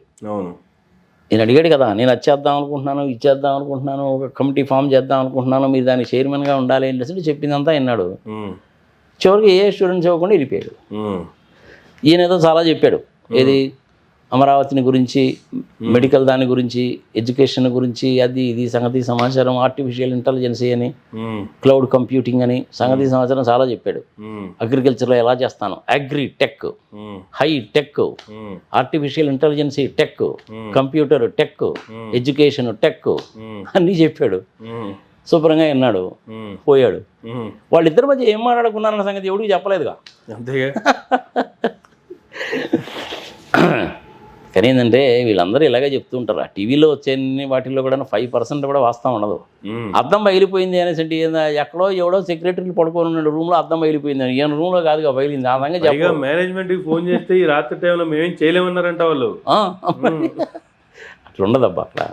S2: ఈయన అడిగాడు కదా, నేను వచ్చేద్దాం అనుకుంటున్నాను, ఇచ్చేద్దాం అనుకుంటున్నాను, ఒక కమిటీ ఫామ్ చేద్దాం అనుకుంటున్నాను, మీరు దానికి చైర్మన్గా ఉండాలి అనేసి చెప్పిందంతా విన్నాడు. చివరికి ఏ స్టూడెంట్స్ ఇవ్వకుండా వెళ్ళిపోయాడు. ఈయన ఏదో చాలా చెప్పాడు, ఏది అమరావతిని గురించి, మెడికల్ దాని గురించి, ఎడ్యుకేషన్ గురించి, అది ఇది సంగతి సమాచారం, ఆర్టిఫిషియల్ ఇంటెలిజెన్సీ అని, క్లౌడ్ కంప్యూటింగ్ అని సంగతి సమాచారం చాలా చెప్పాడు. అగ్రికల్చర్లో ఎలా చేస్తాను, agri tech, hi tech, artificial intelligence tech, computer tech, education tech అన్నీ చెప్పాడు. శుభ్రంగా విన్నాడు, పోయాడు. వాళ్ళిద్దరి మధ్య ఏం మాట్లాడుకున్నారన్న సంగతి ఎవడికి చెప్పలేదుగా.
S1: అంతేగా.
S2: కానీ ఏంటంటే వీళ్ళందరూ ఇలాగే చెప్తూ ఉంటారు. ఆ టీవీలో వచ్చే వాటిల్లో కూడా 5% కూడా వాస్తవం ఉండదు. అద్దం బయలిపోయింది అనేసి అంటే ఎక్కడో ఎవడో సెక్రటరీలు పడుకొని ఉన్నాడు రూమ్లో, అద్దం బయలిపోయింది. ఈయన రూమ్లో కాదుగా బయలింది. ఆ సంగతి చెప్పగా
S1: మేనేజ్మెంట్కి ఫోన్ చేస్తే ఈ రాత్రి టైంలో మేమేం చేయలేమన్నారంట వాళ్ళు.
S2: అట్లా ఉండదబ్బా, అట్లా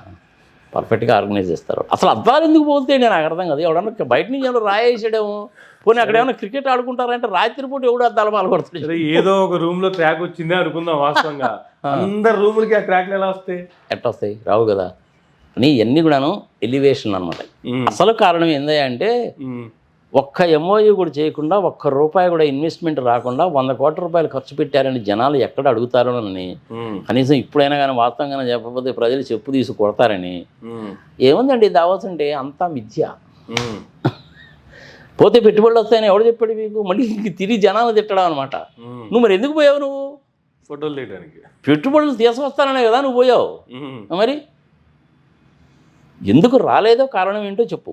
S2: పర్ఫెక్ట్గా ఆర్గనైజ్ చేస్తారు. అసలు అద్దాలు ఎందుకు పోతాయి నాకు అర్థం కాదు. ఎవడన్నా బయట నుంచి ఏమన్నా రాయేసాడేమో, పోనీ అక్కడ ఏమైనా క్రికెట్ ఆడుకుంటారంటే రాత్రిపూట ఎవడు అద్దాలు పాల్పడుతుంది.
S1: ఏదో ఒక రూమ్ లో క్రాక్ వచ్చిందే అనుకుందాం. వాస్తవంగా అందరు రూములకి ఆ క్రాక్లు ఎలా వస్తాయి?
S2: ఎట్లా వస్తాయి? రావు కదా. అని ఇవన్నీ కూడాను ఎలివేషన్ అనమాట. అసలు కారణం ఏంది అంటే ఒక్క ఎంఓయూ కూడా చేయకుండా, ఒక్క రూపాయి కూడా ఇన్వెస్ట్మెంట్ రాకుండా 100 కోట్ల రూపాయలు ఖర్చు పెట్టారని జనాలు ఎక్కడ అడుగుతారోనని, కనీసం ఇప్పుడైనా కానీ వాస్తవంగా చెప్పకపోతే ప్రజలు చెప్పు తీసి కొడతారని. ఏముందండి దావోస్ అంటే అంతా మిథ్య. పోతే పెట్టుబడులు వస్తాయని ఎవడు చెప్పాడు మీకు? మళ్ళీ తిరిగి జనాలు తిట్టడం అనమాట. నువ్వు మరి ఎందుకు పోయావు? నువ్వు
S1: ఫోటోలు తీయడానికి
S2: పెట్టుబడులు తీసుకొస్తాననే కదా నువ్వు పోయావు. మరి ఎందుకు రాలేదో కారణం ఏంటో చెప్పు.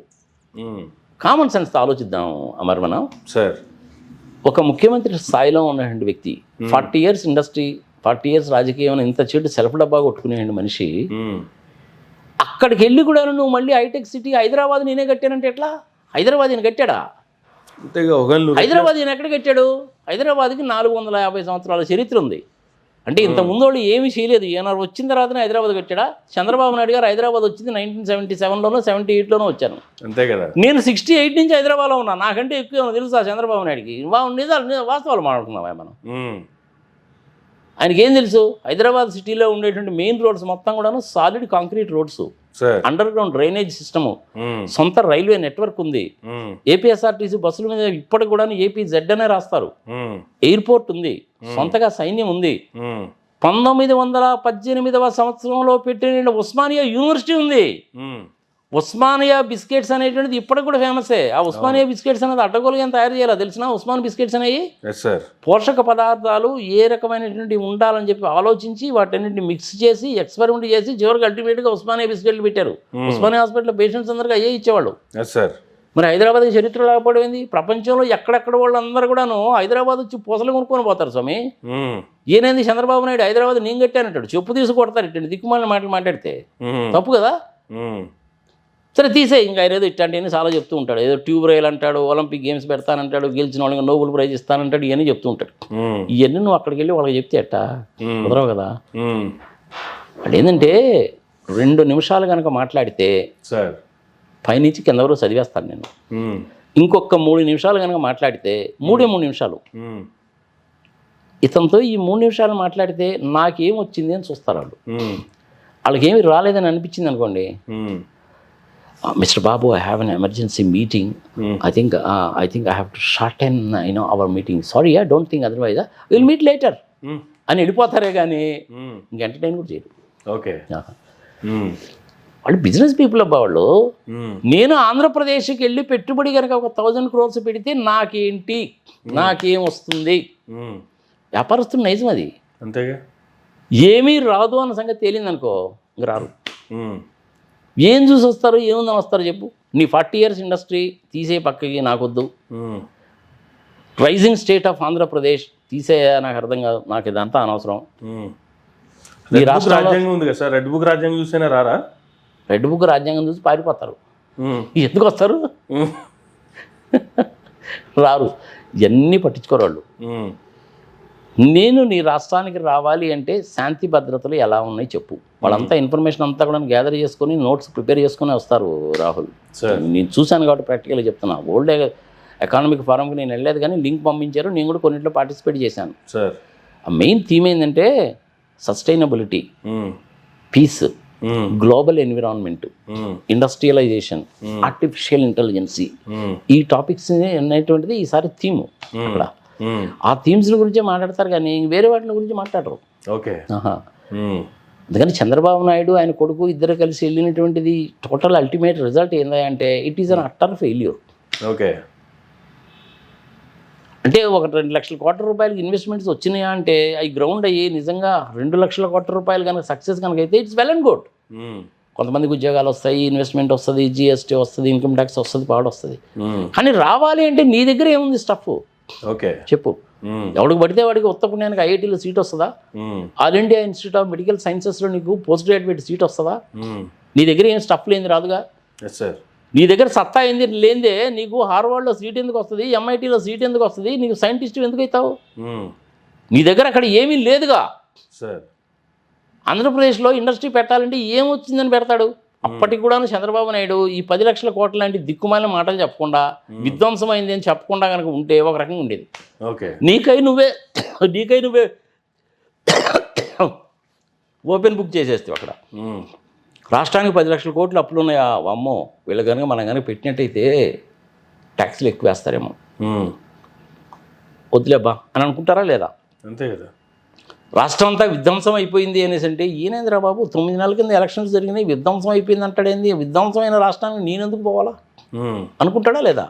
S2: కామన్ సెన్స్తో ఆలోచిద్దాం అమర్ మనం.
S1: సార్,
S2: ఒక ముఖ్యమంత్రి స్థాయిలో ఉన్నటువంటి వ్యక్తి, 40 ఇయర్స్ ఇండస్ట్రీ, 40 ఇయర్స్ రాజకీయం, ఇంత చెడు సెల్ఫ్ డబ్బా కొట్టుకునే మనిషి, అక్కడికి వెళ్ళి కూడా నువ్వు మళ్ళీ హైటెక్ సిటీ హైదరాబాద్ నేనే కట్టానంటే ఎట్లా? హైదరాబాద్ ఈయన కట్టాడా? హైదరాబాద్ ఈయన ఎక్కడ కట్టాడు? హైదరాబాద్కి 450 సంవత్సరాల చరిత్ర ఉంది. అంటే ఇంత ముందు వాళ్ళు ఏమీ చేయలేదు. ఈయన వచ్చిన తర్వాతనే హైదరాబాద్ కట్టాడా? చంద్రబాబు నాయుడు గారు హైదరాబాద్ వచ్చింది 1977లోనో 78లోనో వచ్చాను.
S1: అంతే కదా.
S2: నేను 68 నుంచి హైదరాబాద్లో ఉన్నా. నాకంటే ఎక్కువ తెలుసా చంద్రబాబు నాయుడుకి? నిజాలు వాస్తవాలు మాట్లాడుకుందామా మనం. ఆయనకి ఏం తెలుసు? హైదరాబాద్ సిటీలో ఉండేటువంటి మెయిన్ రోడ్స్ మొత్తం కూడా solid concrete roads, under ground drainage system, సొంత రైల్వే నెట్వర్క్ ఉంది. ఏపీఎస్ఆర్టీసీ బస్సుల మీద ఇప్పటికి కూడా ఏపీజెడ్ అనే రాస్తారు. ఎయిర్పోర్ట్ ఉంది, సొంతగా సైన్యం ఉంది. 1918వ సంవత్సరంలో పెట్టిన ఉస్మానియా యూనివర్సిటీ ఉంది. ఉస్మానియా బిస్కెట్స్ అనేటువంటిది ఇప్పటికి కూడా ఫేమసే. ఆ ఉస్మానియా బిస్కెట్స్ అనేది అడ్డగోలుగా తయారు చేయాలి తెలిసిన? ఉస్మాన్ బిస్కెట్స్ అనేవి పోషక పదార్థాలు ఏ రకమైనటువంటి ఉండాలని చెప్పి ఆలోచించి వాటన్నింటిని మిక్స్ చేసి ఎక్స్పెరిమెంట్ చేసి చివరికి అల్టిమేట్గా ఉస్మానియా బిస్కెట్లు పెట్టారు. ఉస్మానియా హాస్పిటల్ పేషెంట్స్ అందరికీ అయ్యే ఇచ్చేవాళ్ళు. మరి హైదరాబాద్ చరిత్ర లేకపోయింది. ప్రపంచంలో ఎక్కడెక్కడ వాళ్ళందరూ కూడాను హైదరాబాద్ వచ్చి పూసలు కొనుక్కొని పోతారు స్వామి. ఏనేంది చంద్రబాబు నాయుడు హైదరాబాద్ నేను కట్టానంటాడు, చెప్పు తీసి కొడతారు. ఇట్టండి దిక్కుమాలిన మాటలు మాట్లాడితే తప్పు కదా. సరే తీసే, ఇంకా ఆయన ఏదో ఇట్లాంటివన్నీ చాలా చెప్తూ ఉంటాడు. ఏదో ట్యూబ్ రైల్ అంటాడు, ఒలింపిక్ గేమ్స్ పెడతానంటాడు, గెలిచిన వాళ్ళకి నోబెల్ ప్రైజ్ ఇస్తానంటాడు, ఇవన్నీ చెప్తూ ఉంటాడు. ఇవన్నీ నువ్వు అక్కడికి వెళ్ళి వాళ్ళకి చెప్తే అట్టా కుదరవు కదా. వాళ్ళు ఏంటంటే 2 నిమిషాలు కనుక మాట్లాడితే పైనుంచి కింద వరకు చదివేస్తాను నేను. ఇంకొక 3 నిమిషాలు కనుక మాట్లాడితే 3 నిమిషాలు ఇతనితో ఈ 3 నిమిషాలు మాట్లాడితే నాకేం వచ్చింది అని చూస్తారు వాళ్ళు. వాళ్ళకేమి రాలేదని అనిపించింది అనుకోండి, Mr. Babu, I have an emergency meeting. I think I have to shorten our meeting. Sorry, I don't think otherwise. We'll meet later. అని వెళ్ళిపోతారే కానీ ఇంక ఎంటర్టైన్ కూడా చేయరు.
S1: ఓకే,
S2: వాళ్ళు బిజినెస్ పీపుల్ అబ్బా వాళ్ళు. నేను ఆంధ్రప్రదేశ్కి వెళ్ళి పెట్టుబడి కనుక ఒక 1000 crores పెడితే నాకేంటి, నాకేం వస్తుంది? వ్యాపారస్తులు నైజం అది.
S1: అంతేగా.
S2: ఏమీ రాదు అన్న సంగతి తేలిందనుకో ఇంక రారు. ఏం చూసి వస్తారు, ఏముందని వస్తారు చెప్పు? నీ 40 years ఇండస్ట్రీ తీసే పక్కకి నాకొద్దు. రైజింగ్ స్టేట్ ఆఫ్ ఆంధ్రప్రదేశ్ తీసే నాకు అర్థం కాదు, నాకు ఇదంతా అనవసరం.
S1: నీ రాజ్యాంగం ఉంది కదా సార్, రెడ్ బుక్ రాజ్యాంగం చూసేనా రారా?
S2: రెడ్ బుక్ రాజ్యాంగం చూసి పారిపోతారు. ఎందుకు వస్తారు? రారు. ఇవన్నీ పట్టించుకోరు వాళ్ళు. నేను నీ రాష్ట్రానికి రావాలి అంటే శాంతి భద్రతలు ఎలా ఉన్నాయి చెప్పు. వాళ్ళంతా ఇన్ఫర్మేషన్ అంతా కూడా గ్యాదర్ చేసుకొని నోట్స్ ప్రిపేర్ చేసుకుని వస్తారు రాహుల్. నేను చూశాను కాబట్టి ప్రాక్టికల్గా చెప్తున్నా. వరల్డ్ ఎకానమిక్ ఫోరంకి నేను వెళ్ళలేదు కానీ లింక్ పంపించారు, నేను కూడా కొన్నింటిలో పార్టిసిపేట్ చేశాను. ఆ మెయిన్ థీమ్ ఏంటంటే sustainability, peace, global environment, industrialisation, artificial intelligence, ఈ టాపిక్స్ అనేటువంటిది ఈసారి థీము. అక్కడ ఆ థీమ్స్ గురించే మాట్లాడతారు కానీ వేరే వాటి గురించి మాట్లాడరు.
S1: ఓకే.
S2: అందుకని చంద్రబాబు నాయుడు ఆయన కొడుకు ఇద్దరు కలిసి వెళ్ళినటువంటిది టోటల్ అల్టిమేట్ రిజల్ట్ ఏంటంటే it is an utter failure.
S1: Okay.
S2: అంటే ఒక 2 లక్షల కోట్ల రూపాయలకి ఇన్వెస్ట్మెంట్స్ వచ్చినాయా అంటే అవి గ్రౌండ్ అయ్యి నిజంగా 2 లక్షల కోట్ల రూపాయలు కనుక సక్సెస్ కనుక అయితే ఇట్స్ వెల్ అండ్ గుడ్. కొంతమందికి ఉద్యోగాలు వస్తాయి, ఇన్వెస్ట్మెంట్ వస్తుంది, జిఎస్టీ వస్తుంది, ఇన్కమ్ ట్యాక్స్ వస్తుంది, పాడు వస్తుంది. కానీ రావాలి అంటే నీ దగ్గర ఏముంది స్టఫ్?
S1: ఓకే
S2: చెప్పు. ఎవడికి పడితే వాడికి ఉత్తపుణ్యానికి ఐఐటీలో సీట్ వస్తుందా? All India institute of medical సైన్సెస్లో నీకు పోస్ట్ గ్రాడ్యుయేట్ సీట్ వస్తుందా? నీ దగ్గర ఏం స్టఫ్ లేని రాదుగా. నీ దగ్గర సత్తా ఏంది లేదే నీకు హార్వర్డ్లో సీట్ ఎందుకు వస్తుంది, ఎంఐటీలో సీట్ ఎందుకు వస్తుంది, నీకు సైంటిస్ట్ ఎందుకు అవుతావు? నీ దగ్గర అక్కడ ఏమీ లేదుగా. ఆంధ్రప్రదేశ్లో ఇండస్ట్రీ పెట్టాలంటే ఏమొచ్చిందని పెడతాడు? అప్పటికి కూడా చంద్రబాబు నాయుడు ఈ 10 లక్షల కోట్ల లాంటి దిక్కుమాలిన మాటలు చెప్పకుండా విధ్వంసమైంది అని చెప్పకుండా కనుక ఉంటే ఒక రకంగా ఉండేది. నీకై నువ్వే ఓపెన్ బుక్ చేసేస్తావు అక్కడ. రాష్ట్రానికి 10 లక్షల కోట్లు అప్పులు ఉన్నాయా? అమ్మో, వీళ్ళు కనుక మనం కనుక పెట్టినట్టయితే ట్యాక్స్లు ఎక్కువ వేస్తారేమో, వద్దులేబ్బా అని అనుకుంటారా లేదా?
S1: అంతే కదా.
S2: రాష్ట్రం అంతా విధ్వంసం అయిపోయింది అనేసి అంటే ఈయనేంద్రా బాబు 9 నెలల కింద ఎలక్షన్స్ జరిగినాయి, విధ్వంసం అయిపోయింది అంటాడేంది? విధ్వంసమైన రాష్ట్రానికి నేనెందుకు పోవాలా అనుకుంటాడా లేదా?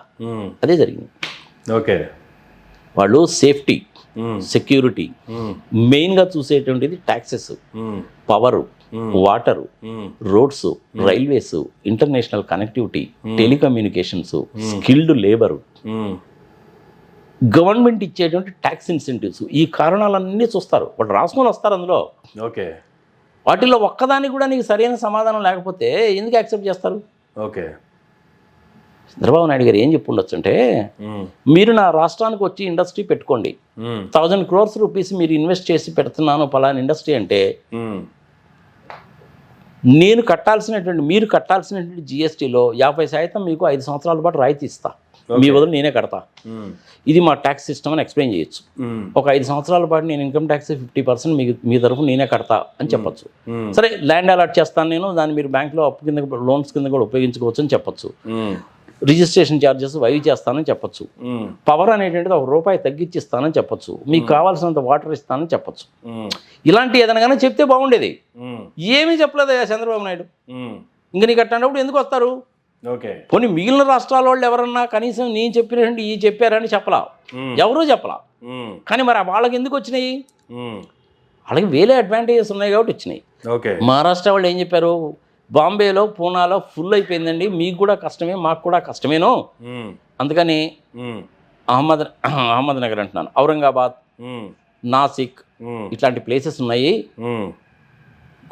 S2: అదే జరిగింది.
S1: ఓకే.
S2: వాళ్ళు సేఫ్టీ, సెక్యూరిటీ మెయిన్గా చూసేటువంటిది taxes, power, water, roads, railways, international connectivity, telecommunications, skilled labour, government ఇచ్చేటువంటి ట్యాక్స్ ఇన్సెంటివ్స్, ఈ కారణాలన్నీ చూస్తారు. వాళ్ళు రాసుకొని వస్తారు అందులో.
S1: ఓకే.
S2: వాటిల్లో ఒక్కదానికి కూడా నీకు సరైన సమాధానం లేకపోతే ఎందుకు యాక్సెప్ట్ చేస్తారు?
S1: ఓకే.
S2: చంద్రబాబు నాయుడు గారు ఏం చెప్పుండొచ్చు అంటే, మీరు నా రాష్ట్రానికి వచ్చి ఇండస్ట్రీ పెట్టుకోండి, 1000 crores రూపీస్ మీరు ఇన్వెస్ట్ చేసి పెడుతున్నాను పలానా ఇండస్ట్రీ అంటే, మీరు కట్టాల్సినటువంటి జిఎస్టీలో 50% మీకు 5 సంవత్సరాల పాటు రాయితీ ఇస్తా, మీ బదులు నేనే కడతా. ఇది మా ట్యాక్స్ సిస్టమ్ అని ఎక్స్ప్లెయిన్ చేయొచ్చు. ఒక 5 సంవత్సరాల పాటు నేను ఇన్కమ్ ట్యాక్స్ 50% మీ తరఫు నేనే కడతా అని చెప్పొచ్చు. సరే, ల్యాండ్ అలాట్ చేస్తాను నేను, దాన్ని మీరు బ్యాంక్లో అప్పు కింద లోన్స్ కింద కూడా ఉపయోగించుకోవచ్చు అని చెప్పొచ్చు. రిజిస్ట్రేషన్ ఛార్జెస్ వైవ్ చేస్తానని చెప్పొచ్చు. పవర్ అనేటువంటిది ₹1 తగ్గించిస్తానని చెప్పొచ్చు. మీకు కావాల్సినంత వాటర్ ఇస్తానని చెప్పొచ్చు. ఇలాంటి ఏదైనా చెప్తే బాగుండేది. ఏమీ చెప్పలేదు చంద్రబాబు నాయుడు. ఇంక నీకు అట్టేటప్పుడు ఎందుకు వస్తారు? పోనీ మిగిలిన రాష్ట్రాల వాళ్ళు ఎవరన్నా కనీసం నేను చెప్పినట్టు ఈ చెప్పారని చెప్పలా, ఎవరూ చెప్పలా. కానీ మరి వాళ్ళకి ఎందుకు వచ్చినాయి? వాళ్ళకి వేరే అడ్వాంటేజెస్ ఉన్నాయి కాబట్టి వచ్చినాయి. మహారాష్ట్ర వాళ్ళు ఏం చెప్పారు? బాంబేలో, పూనాలో ఫుల్ అయిపోయిందండి, మీకు కూడా కష్టమే, మాకు కూడా కష్టమేనో, అందుకని అహ్మద్ నగర్ అంటున్నాను, ఔరంగాబాద్, నాసిక్ ఇట్లాంటి ప్లేసెస్ ఉన్నాయి.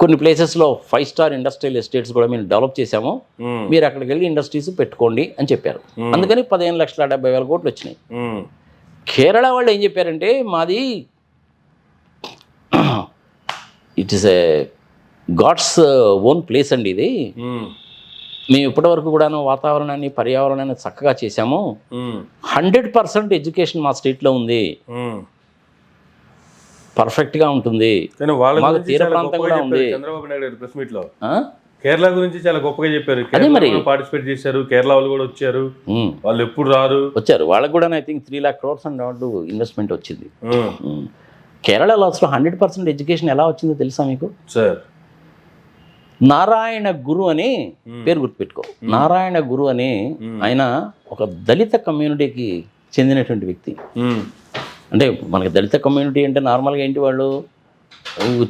S2: కొన్ని ప్లేసెస్లో 5 స్టార్ ఇండస్ట్రియల్ ఎస్టేట్స్ కూడా మేము డెవలప్ చేశాము, మీరు అక్కడికి వెళ్ళి ఇండస్ట్రీస్ పెట్టుకోండి అని చెప్పారు. అందుకని 15,70,000 కోట్లు వచ్చినాయి. కేరళ వాళ్ళు ఏం చెప్పారంటే, మాది it is a God's own place అండి ఇది, మేము ఇప్పటివరకు కూడాను వాతావరణాన్ని, పర్యావరణాన్ని చక్కగా చేశాము, 100% ఎడ్యుకేషన్ మా స్టేట్లో ఉంది, పర్ఫెక్ట్గా ఉంటుంది, తీర ప్రాంతం కూడా ఉంది.
S1: చంద్రబాబు నాయుడు ప్రెస్ మీట్ లో కేరళ గురించి చాలా గొప్పగా చెప్పారు.
S2: అదే మరి
S1: పార్టిసిపేట్ చేశారు, కేరళ వాళ్ళు కూడా వచ్చారు, వాళ్ళు ఎప్పుడు రారు,
S2: వచ్చారు. వాళ్ళకు కూడా I think 3 lakh crores investment వచ్చింది. కేరళలో అసలు 100% ఎడ్యుకేషన్ ఎలా వచ్చిందో తెలుసా మీకు?
S1: సార్,
S2: నారాయణ గురు అని పేరు గుర్తుపెట్టుకో. నారాయణ గురు అని ఆయన ఒక దళిత కమ్యూనిటీకి చెందినటువంటి వ్యక్తి. అంటే మనకి దళిత కమ్యూనిటీ అంటే నార్మల్గా ఏంటి, వాళ్ళు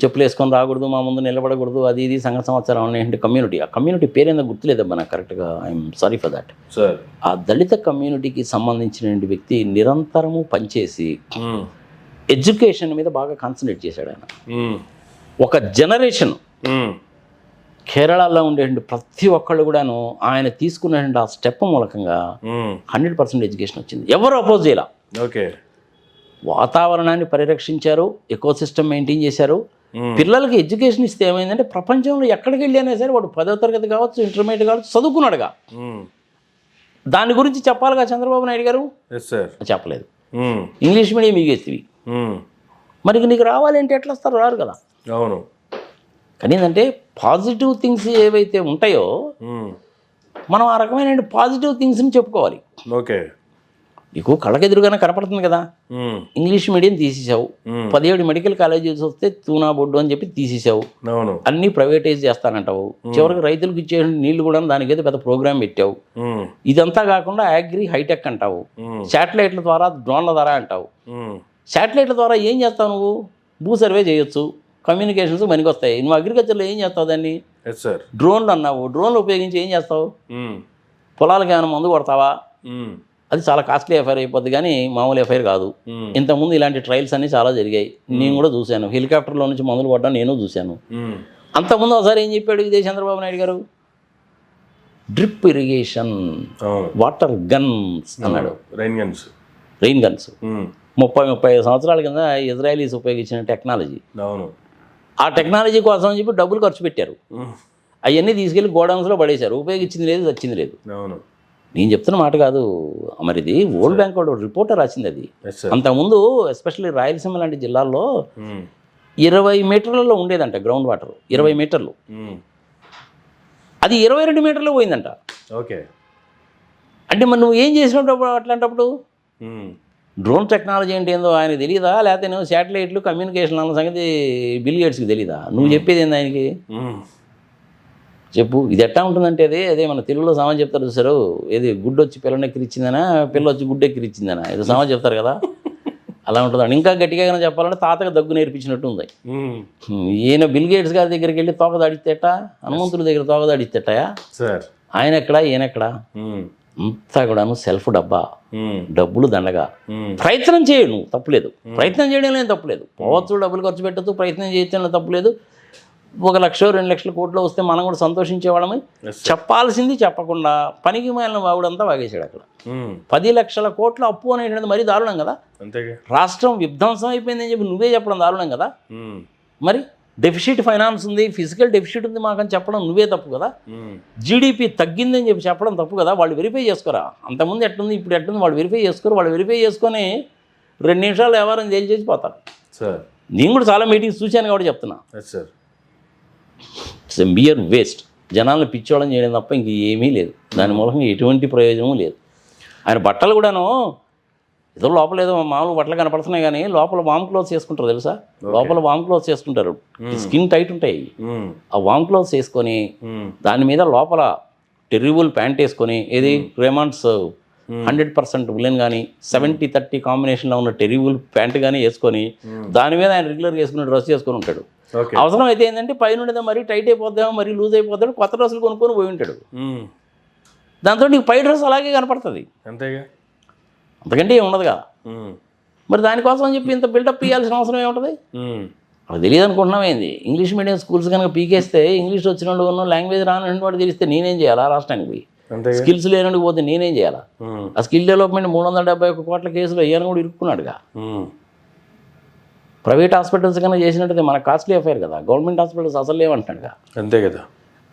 S2: చెప్పులు వేసుకొని రాకూడదు, మా ముందు నిలబడకూడదు, అది ఇది సంఘ సంవత్సరం అనేటువంటి కమ్యూనిటీ. ఆ కమ్యూనిటీ పేరేందో గుర్తులేదబ్బా నాకు కరెక్ట్గా, ఐఎమ్ సారీ ఫర్ దాట్. ఆ దళిత కమ్యూనిటీకి సంబంధించిన వ్యక్తి నిరంతరము పనిచేసి ఎడ్యుకేషన్ మీద బాగా కాన్సన్ట్రేట్ చేశాడు ఆయన. ఒక జనరేషన్ కేరళలో ఉండేటువంటి ప్రతి ఒక్కళ్ళు కూడాను ఆయన తీసుకున్నటువంటి ఆ స్టెప్ మూలకంగా 100% ఎడ్యుకేషన్ వచ్చింది. ఎవరు అపోజ్ చేయాల.
S1: ఓకే.
S2: వాతావరణాన్ని పరిరక్షించారు, ఎకో సిస్టమ్ మెయింటైన్ చేశారు. పిల్లలకి ఎడ్యుకేషన్ ఇస్తే ఏమైందంటే ప్రపంచంలో ఎక్కడికి వెళ్ళి అయినా సరే వాడు 10వ తరగతి కావచ్చు, ఇంటర్మీడియట్ కావచ్చు, చదువుకున్నాడుగా. దాని గురించి చెప్పాలిగా చంద్రబాబు నాయుడు గారు, చెప్పలేదు. ఇంగ్లీష్ మీడియం మిగేస్తవి, మరి నీకు రావాలంటే ఎట్లా వస్తారు? రారు కదా.
S1: అవును.
S2: కానీ ఏంటంటే పాజిటివ్ థింగ్స్ ఏవైతే ఉంటాయో మనం ఆ రకమైన పాజిటివ్ థింగ్స్ని చెప్పుకోవాలి.
S1: ఓకే.
S2: నీకు కళ్ళకెదురుగానే కనపడుతుంది కదా. ఇంగ్లీష్ మీడియం తీసేసావు, 17 మెడికల్ కాలేజెస్ వస్తే తూనా బొడ్డు అని చెప్పి తీసేసావు, అన్నీ ప్రైవేటైజ్ చేస్తానంటావు, చివరికి రైతులకు ఇచ్చే నీళ్లు కూడా దానికైతే పెద్ద ప్రోగ్రామ్ పెట్టావు. ఇదంతా కాకుండా అగ్రి హైటెక్ అంటావు, శాటిలైట్ల ద్వారా డ్రోన్ల ద్వారా అంటావు. శాటిలైట్ల ద్వారా ఏం చేస్తావు నువ్వు? భూ సర్వే చేయొచ్చు, కమ్యూనికేషన్స్ పనికొస్తాయి. నువ్వు అగ్రికల్చర్లో ఏం చేస్తావు దాన్ని? డ్రోన్లు అన్నావు, డ్రోన్లు ఉపయోగించి ఏం చేస్తావు? పొలాలకు ఏమైనా మందు కొడతావా? అది చాలా కాస్ట్లీ ఎఫ్ఐఆర్ అయిపోద్ది, కానీ మామూలు ఎఫ్ఐఆర్ కాదు. ఇంతకుముందు ఇలాంటి ట్రయల్స్ అన్నీ చాలా జరిగాయి, నేను కూడా చూశాను. హెలికాప్టర్లో నుంచి మందులు కొట్టడం నేను చూశాను. అంతకుముందు ఒకసారి ఏం చెప్పాడు ఇదే చంద్రబాబు నాయుడు గారు? డ్రిప్ ఇరిగేషన్, వాటర్ గన్స్ అన్నాడు. రెయిన్ గన్స్ 30-35 సంవత్సరాల కింద ఇజ్రాయలీస్ ఉపయోగించిన టెక్నాలజీ. ఆ టెక్నాలజీ కోసం అని చెప్పి డబ్బులు ఖర్చు పెట్టారు, అవన్నీ తీసుకెళ్లి గోడౌన్స్లో పడేశారు. ఉపయోగించింది లేదు, వచ్చింది లేదు. నేను చెప్తున్న మాట కాదు, మరి ఇది వరల్డ్ బ్యాంక్ వాడు రిపోర్టర్ రాసింది. అది అంతకుముందు ఎస్పెషల్లీ రాయలసీమ లాంటి జిల్లాల్లో 20 మీటర్లలో ఉండేదంట గ్రౌండ్ వాటర్, 20 మీటర్లు. అది 22 మీటర్లు పోయిందంట. ఓకే, అంటే మరి నువ్వు ఏం చేసినప్పుడు అట్లాంటప్పుడు? డ్రోన్ టెక్నాలజీ అంటే ఏందో ఆయన తెలియదా? లేకపోతే నువ్వు శాటిలైట్లు కమ్యూనికేషన్ అన్న సంగతి బిల్ గేట్స్కి తెలీదా? నువ్వు చెప్పేది ఏంది ఆయనకి? చెప్పు. ఇది ఎట్టా ఉంటుందంటే అదే మన తెలుగులో సామాన్ చెప్తారు చూసారు, ఏది గుడ్డొచ్చి పిల్లనెక్కిరిచ్చిందనా, పిల్ల వచ్చి గుడ్డెక్కిరిచ్చిందనా, ఏదో సామాన్ చెప్తారు కదా, అలా ఉంటుందండి. ఇంకా గట్టిగా చెప్పాలంటే తాతగా దగ్గు నేర్పించినట్టు ఉంది. ఈయన బిల్ గేట్స్ గారి దగ్గరికి వెళ్ళి తోక దాడిస్తేట, హనుమంతుడి దగ్గర తోక దాడిస్తేటయా? ఆయన ఎక్కడా, ఈయన ఎక్కడా? అంతా కూడాను సెల్ఫ్ డబ్బా, డబ్బులు దండగా. ప్రయత్నం చేయడు, నువ్వు తప్పులేదు, ప్రయత్నం చేయడం తప్పులేదు. పోవచ్చు, డబ్బులు ఖర్చు పెట్టచ్చు, ప్రయత్నం చేయడం తప్పులేదు. 1 లక్ష 2 లక్షల కోట్లు వస్తే మనం కూడా సంతోషించేవాళ్ళమే. చెప్పాల్సింది చెప్పకుండా పనికి మాలిన వాగుడంతా వాగేశాడు అక్కడ. 10 లక్షల కోట్ల అప్పు అనేటువంటిది మరీ దారుణం కదా. రాష్ట్రం విధ్వంసం అయిపోయిందని చెప్పి నువ్వే చెప్పడం దారుణం కదా. మరి డెఫిసిట్ ఫైనాన్స్ ఉంది, ఫిజికల్ డెఫిసిట్ ఉంది మాకని చెప్పడం నువ్వే తప్పు కదా. జీడిపి తగ్గిందని చెప్పి చెప్పడం తప్పు కదా. వాళ్ళు వెరిఫై చేసుకోరా, అంతకుముందు ఎట్టుంది ఇప్పుడు ఎట్టుంది, వాళ్ళు వెరిఫై చేసుకోరు. వాళ్ళు వెరిఫై చేసుకొని 2 నిమిషాలు వ్యవహారం చేసి పోతారు. నేను కూడా చాలా మీటింగ్స్ చూశాను కాబట్టి చెప్తున్నా. It's mere waste. జనాలను పిచ్చోళం చేయడం తప్ప ఇంక ఏమీ లేదు. దాని మూలంగా ఎటువంటి ప్రయోజనము లేదు. ఆయన బట్టలు కూడాను ఏదో లోపల ఏదో మామూలు బట్టలు కనపడుతున్నాయి, కానీ లోపల వామ్ క్లోత్స్ వేసుకుంటారు తెలుసా. లోపల వామ్ క్లోత్స్ వేసుకుంటారు, స్కిన్ టైట్ ఉంటాయి. ఆ వామ్ క్లోత్స్ వేసుకొని దాని మీద లోపల టెర్రిబుల్ ప్యాంట్ వేసుకొని, ఏది రేమాండ్స్ 100% ఉలెన్ కానీ 70-30 కాంబినేషన్లో ఉన్న టెర్రిబుల్ ప్యాంట్ కానీ వేసుకొని దాని మీద ఆయన రెగ్యులర్గా వేసుకున్న డ్రెస్ చేసుకొని ఉంటాడు. అవసరం అయితే ఏంటంటే పైన మరీ టైట్ అయిపోద్దామో మరీ లూజ్ అయిపోతాడు, కొత్త డ్రెస్సులు కొనుక్కొని పోయి ఉంటాడు. దాంతో నీకు పై డ్రెస్ అలాగే కనపడుతుంది, అంతేగా, అంతకంటే ఏమి ఉండదు కదా. మరి దానికోసం అని చెప్పి ఇంత బిల్డప్ ఇవ్వాల్సిన అవసరం ఏముంటుంది? అది తెలియదు అనుకుంటున్నాం ఏంది. ఇంగ్లీష్ మీడియం స్కూల్స్ కనుక పీకేస్తే ఇంగ్లీష్ వచ్చిన వాళ్ళు ఉన్న లాంగ్వేజ్ రాని వాడు తెలిస్తే నేనేం చేయాలి? ఆ రాష్ట్రానికి పోయి స్కిల్స్ లేనడికి పోతే నేనేం చేయాలా? ఆ స్కిల్ డెవలప్మెంట్ 371 కోట్ల కేసులో ఈయన కూడా ఇరుక్కున్నాడుగా. ప్రైవేట్ హాస్పిటల్స్ కన్నా చేసినట్టు మనకు కాస్ట్లీ అఫైర్ కదా. గవర్నమెంట్ హాస్పిటల్స్ అసలు లేవంటాడుగా, అంతే కదా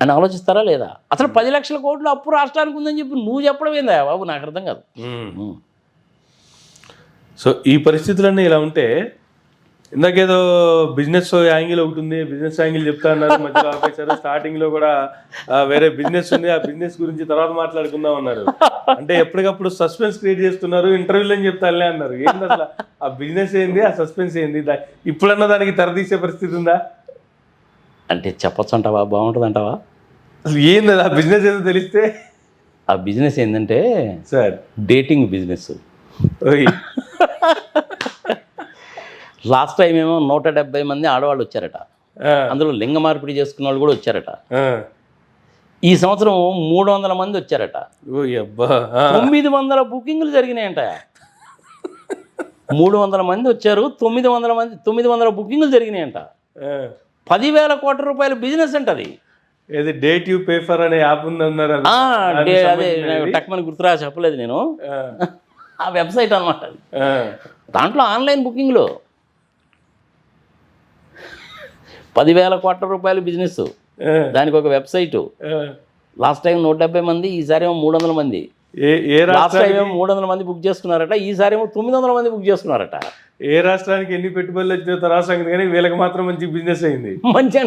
S2: అని ఆలోచిస్తారా లేదా? అసలు 10 లక్షల కోట్లు అప్పు రాష్ట్రానికి ఉందని చెప్పి నువ్వు చెప్పడం ఏందా బాబు? నాకు అర్థం కాదు.
S1: సో ఈ పరిస్థితులన్నీ ఇలా ఉంటే, ఇందాకేదో బిజినెస్ యాంగిల్ ఒకటి ఉంది, బిజినెస్ యాంగిల్ చెప్తా అన్నారు, మధ్యలో ఆపేశారు. స్టార్టింగ్ లో కూడా వేరే బిజినెస్ ఉంది, ఆ బిజినెస్ గురించి తర్వాత మాట్లాడుకుందాం అన్నారు. అంటే ఎప్పటికప్పుడు సస్పెన్స్ క్రియేట్ చేస్తున్నారు, ఇంటర్వ్యూలు అని చెప్తానులే అన్నారు. ఏంటి అసలు ఆ బిజినెస్ ఏంది, ఆ సస్పెన్స్ ఏంది? ఇప్పుడన్నా దానికి తెరదీసే పరిస్థితి ఉందా?
S2: అంటే చెప్పొచ్చు అంటావా? బాగుంటుంది అంటావా?
S1: అసలు ఏంది ఆ బిజినెస్ ఏదో తెలిస్తే?
S2: ఆ బిజినెస్ ఏంటంటే
S1: sir,
S2: dating business. Last time ఏమో 170 మంది ఆడవాళ్ళు వచ్చారట, అందులో లింగ మార్పిడి చేసుకున్న వాళ్ళు కూడా వచ్చారట. ఈ సంవత్సరం 300 మంది వచ్చారట. 900 బుకింగ్లు జరిగినాయంట. 300 మంది వచ్చారు, 900 బుకింగ్లు జరిగినాయంట. 10,000 కోట్ల రూపాయల బిజినెస్ అంట అది.
S1: ఏది డేట్ యూ పే ఫర్ అనే యాప్ ఉందన్నారు.
S2: అదే టక్మని గుర్తురా, చెప్పలేదు నేను. ఆ వెబ్సైట్ అనమాట అది. దాంట్లో ఆన్లైన్ బుకింగ్లో 10,000 కోట్ల రూపాయల బిజినెస్, దానికి ఒక వెబ్సైటు. లాస్ట్ టైం 170 మంది, ఈసారి ఏమో 300 మంది. లాస్ట్ టైం ఏమో 300 మంది బుక్ చేసుకున్నారట, ఈసారి ఏమో 900 మంది బుక్ చేసుకున్నారట.
S1: ఏ రాష్ట్రానికి ఎన్ని పెట్టుబడులు వచ్చిన తర్వాత సంగతి, కానీ వీళ్ళకి మాత్రం మంచి బిజినెస్ అయింది.
S2: మంచి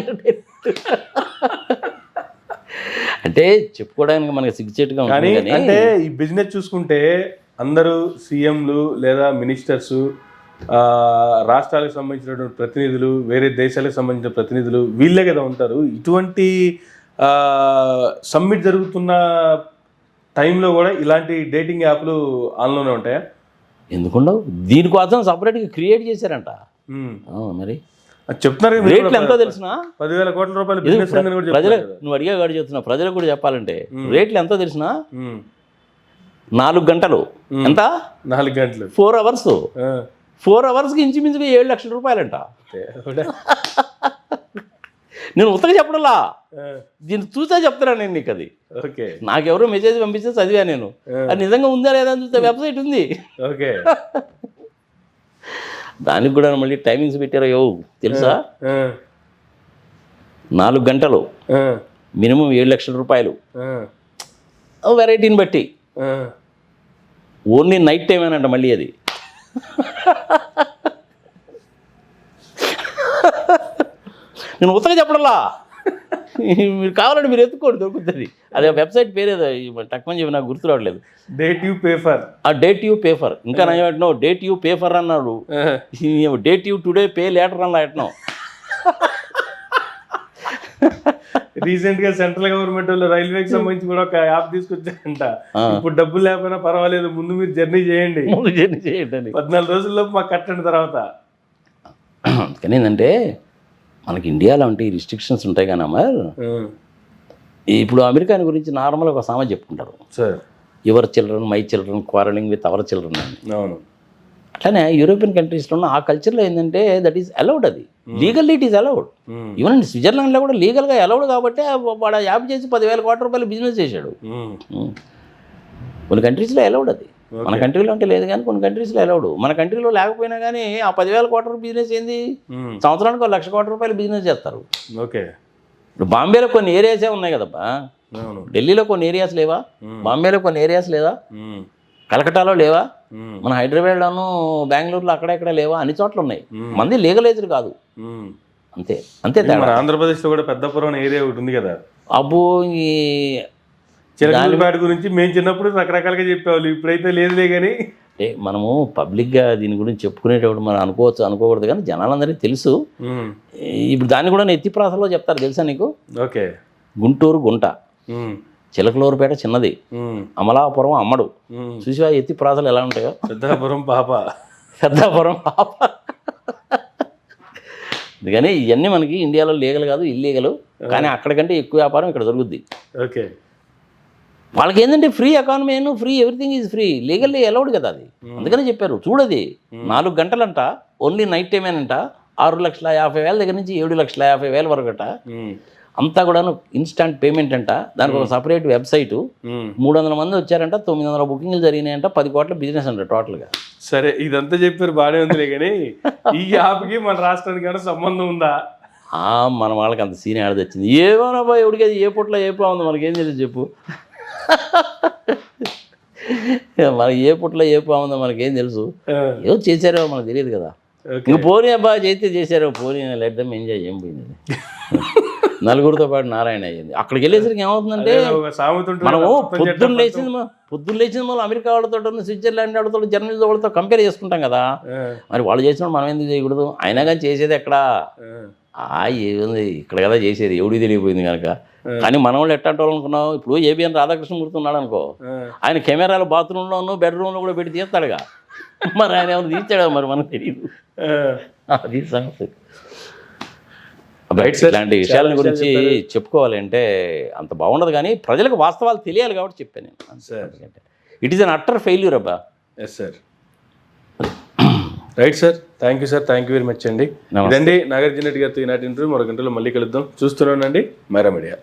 S2: అంటే చెప్పుకోవడానికి మనకి సిగ్గుచేటుగా ఉంది.
S1: అంటే ఈ బిజినెస్ చూసుకుంటే అందరూ సీఎంలు లేదా మినిస్టర్సు, రాష్ట్రాలకు సంబంధించినటువంటి ప్రతినిధులు, వేరే దేశాలకు సంబంధించిన ప్రతినిధులు వీళ్ళే కదా ఉంటారు. ఇటువంటి సమ్మిట్ జరుగుతున్న టైంలో కూడా ఇలాంటి డేటింగ్ యాప్లు ఆన్లోనే ఉంటాయా?
S2: ఎందుకుండవు? దీనికోసం సపరేట్గా క్రియేట్ చేశారంట. మరి
S1: చెప్తున్నారు కదా,
S2: రేట్లు ఎంతో తెలిసిన
S1: 10,000 కోట్ల రూపాయలు బిజినెస్ ఉందని కూడా
S2: ప్రజలు,
S1: చెప్తున్నారు కదా.
S2: నువ్వు అడిగా గాడి చెప్తున్నా, ప్రజలకు కూడా చెప్పాలంటే రేట్లు ఎంతో తెలిసిన 4 గంటలు ఎంత?
S1: 4 గంటలు
S2: 4 అవర్స్. 4 అవర్స్కి ఇంచుమించుగా 7 లక్షల రూపాయలంట. నేను ఉత్తగా చెప్పడంలా, దీన్ని చూసా చెప్తున్నా నేను నీకు. అది
S1: ఓకే,
S2: నాకెవరో మెసేజ్ పంపిస్తే చదివా నేను. అది నిజంగా ఉందా లేదా అని చూస్తే వెబ్సైట్ ఉంది.
S1: ఓకే,
S2: దానికి కూడా మళ్ళీ టైమింగ్స్ పెట్టారో తెలుసా? 4 గంటలు మినిమం 7 లక్షల రూపాయలు, వెరైటీని బట్టి. ఓన్లీ నైట్ టైం అనంట మళ్ళీ అది. నేను ఉత్తగా చెప్పడంలా, మీరు కావాలంటే మీరు ఎత్తుకోండి, దొరుకుతుంది. అదే వెబ్సైట్ పేరేదో తక్కువ చెప్పి నాకు గుర్తు రావట్లేదు.
S1: Date you pay for.
S2: Date you pay for. ఇంకా నేను పెట్టినావు డేట్ యూ పేఫర్ అన్నాడు. Date you today pay later అన్నా పెట్టినావు.
S1: రీసెంట్ గా సెంట్రల్ గవర్నమెంట్ వాళ్ళు రైల్వేకి సంబంధించి కూడా ఒక యాప్ తీసుకొచ్చారంట. ఇప్పుడు డబ్బులు లేకపోయినా పర్వాలేదు, ముందు మీరు జర్నీ చేయండి, 14 రోజుల్లోపు మాకు కట్టండి తర్వాత.
S2: కానీ ఏంటంటే మనకి ఇండియాలో అంటే రిస్ట్రిక్షన్స్ ఉంటాయి కానీ మరి ఇప్పుడు అమెరికాని గురించి నార్మల్గా ఒక సామెత చెప్పుకుంటారు,
S1: sir,
S2: your children my children quarrelling with our children అని.
S1: అవును.
S2: అట్లానే యూరోపియన్ కంట్రీస్లో ఉన్న ఆ కల్చర్లో ఏంటంటే దట్ ఈస్ అలౌడ్. అది legally it is allowed. Even స్విట్జర్లాండ్లో కూడా లీగల్గా అలౌడ్ కాబట్టి వాడు యాప్ చేసి 10,000 కోట్ల రూపాయలు బిజినెస్ చేశాడు. కొన్ని కంట్రీస్లో అలౌడ్ అది. మన కంట్రీలో అంటే లేదు కానీ కొన్ని కంట్రీస్లో అలౌడ్. మన కంట్రీలో లేకపోయినా కానీ ఆ 10,000 కోట్ల బిజినెస్ ఏంది, సంవత్సరానికి 1,00,000 కోట్ల రూపాయలు బిజినెస్ చేస్తారు.
S1: ఓకే,
S2: ఇప్పుడు బాంబేలో కొన్ని ఏరియాసే ఉన్నాయి కదబ్బా, ఢిల్లీలో కొన్ని ఏరియాస్ లేవా, బాంబేలో కొన్ని ఏరియాస్ లేదా, కలకటాలో లేవా, మన హైదరాబాద్లోను బెంగళూరులో అక్కడెక్కడ లేవా, అన్ని చోట్ల ఉన్నాయి. మంది లీగలైజ్డ్ కాదు, అంతే అంతే.
S1: ఆంధ్రప్రదేశ్లో కూడా పెద్దపురం ఏరియా ఒకటి ఉంది కదా.
S2: అబ్బో, ఈ
S1: చిలకలూరిపేట గురించి మేము చిన్నప్పుడు రకరకాలుగా చెప్పేవాళ్ళు, ఇప్పుడైతే లేదులే. కానీ
S2: అంటే మనము పబ్లిక్గా దీని గురించి చెప్పుకునేటప్పుడు మనం అనుకోవచ్చు అనుకోకూడదు, కానీ జనాలందరికీ తెలుసు. ఇప్పుడు దాన్ని కూడా ఎత్తి ప్రాసలో చెప్తారు, తెలుసా నీకు?
S1: ఓకే,
S2: గుంటూరు గుంట, చిలకలూరుపేట చిన్నది, అమలాపురం అమ్మడు. చూసివా ఎత్తి ప్రాసలు ఎలా ఉంటాయో?
S1: పెద్దాపురం పాప,
S2: పెద్దాపురం పాప. అందుకని ఇవన్నీ మనకి ఇండియాలో లీగల్ కాదు, ఇల్లీగల్. కానీ అక్కడికంటే ఎక్కువ వ్యాపారం ఇక్కడ జరుగుద్ది.
S1: ఓకే,
S2: వాళ్ళకి ఏంటంటే free economy, free everything is free, legally allowed కదా అది. అందుకని చెప్పారు చూడది 4 గంటలంట, ఓన్లీ నైట్ టైం ఏనంట. 6,50,000 దగ్గర నుంచి 7,50,000 వరకు అట. అంతా కూడా ఇన్స్టాంట్ పేమెంట్ అంట. దానికి ఒక సపరేట్ వెబ్సైటు. 300 మంది వచ్చారంట, 900 బుకింగ్లు జరిగినాయంట, 10 కోట్ల బిజినెస్ అంట టోటల్గా.
S1: సరే, ఇదంతా చెప్పారు బాగానే ఉందిలే, కానీ ఈ యాప్కి మన రాష్ట్రానికి ఏమైనా సంబంధం ఉందా?
S2: మన వాళ్ళకి అంత సీన్ ఆడ తెచ్చింది. ఏమోనా బాయ్, ఎవడికి అది ఏ పుట్లో ఏ బాగుంది మనకేం తెలియదు చెప్పు. మనకి ఏ పుట్లో ఏ బాగుందో మనకేం తెలుసు. ఏదో చేశారో మనకు తెలియదు కదా. ఇంక పోనీ అబ్బా చేస్తే చేశారో, పోనీ లెట్ దెమ్ ఎంజాయ్. ఏం పోయింది, నలుగురితో పాటు నారాయణ అయ్యింది. అక్కడికి వెళ్ళేసరికి ఏమవుతుందంటే, మనము పొద్దున్న లేచింది మనం అమెరికా వాళ్ళతో, స్విట్జర్లాండ్ వాళ్ళతో, జర్మనీ వాళ్ళతో కంపేర్ చేసుకుంటాం కదా. మరి వాళ్ళు చేసినప్పుడు మనం ఎందుకు చేయకూడదు? అయినా కానీ చేసేది ఎక్కడా, ఏముంది ఇక్కడ కదా చేసేది, ఎవడికి తెలియపోయింది కనుక. కానీ మన వాళ్ళు ఎట్టాంటి వాళ్ళు అనుకున్నావు, ఇప్పుడు ఏబిఎన్ రాధాకృష్ణమూర్తి ఉన్నాడు అనుకో, ఆయన కెమెరాలు బాత్రూంలోనూ బెడ్రూమ్లో కూడా పెట్టి తీస్తాడుగా. మరి ఆయన ఎవరు తీర్చాడు మరి మనకు తెలియదు. అది సమస్య. బయట ఇలాంటి విషయాల గురించి చెప్పుకోవాలి అంటే అంత బాగుండదు, కానీ ప్రజలకు వాస్తవాలు తెలియాలి కాబట్టి చెప్పాను నేను. It is an utter failure అబ్బా.
S1: Yes sir, right sir, thank you sir, thank you very much అండి. ఇదండి నాగార్జున రెడ్డి గారితో ఈనాటి ఇంటర్వ్యూ. మరో గంటలో మళ్ళీ కలుద్దాం. చూస్తున్నానండి మైరా మీడియా.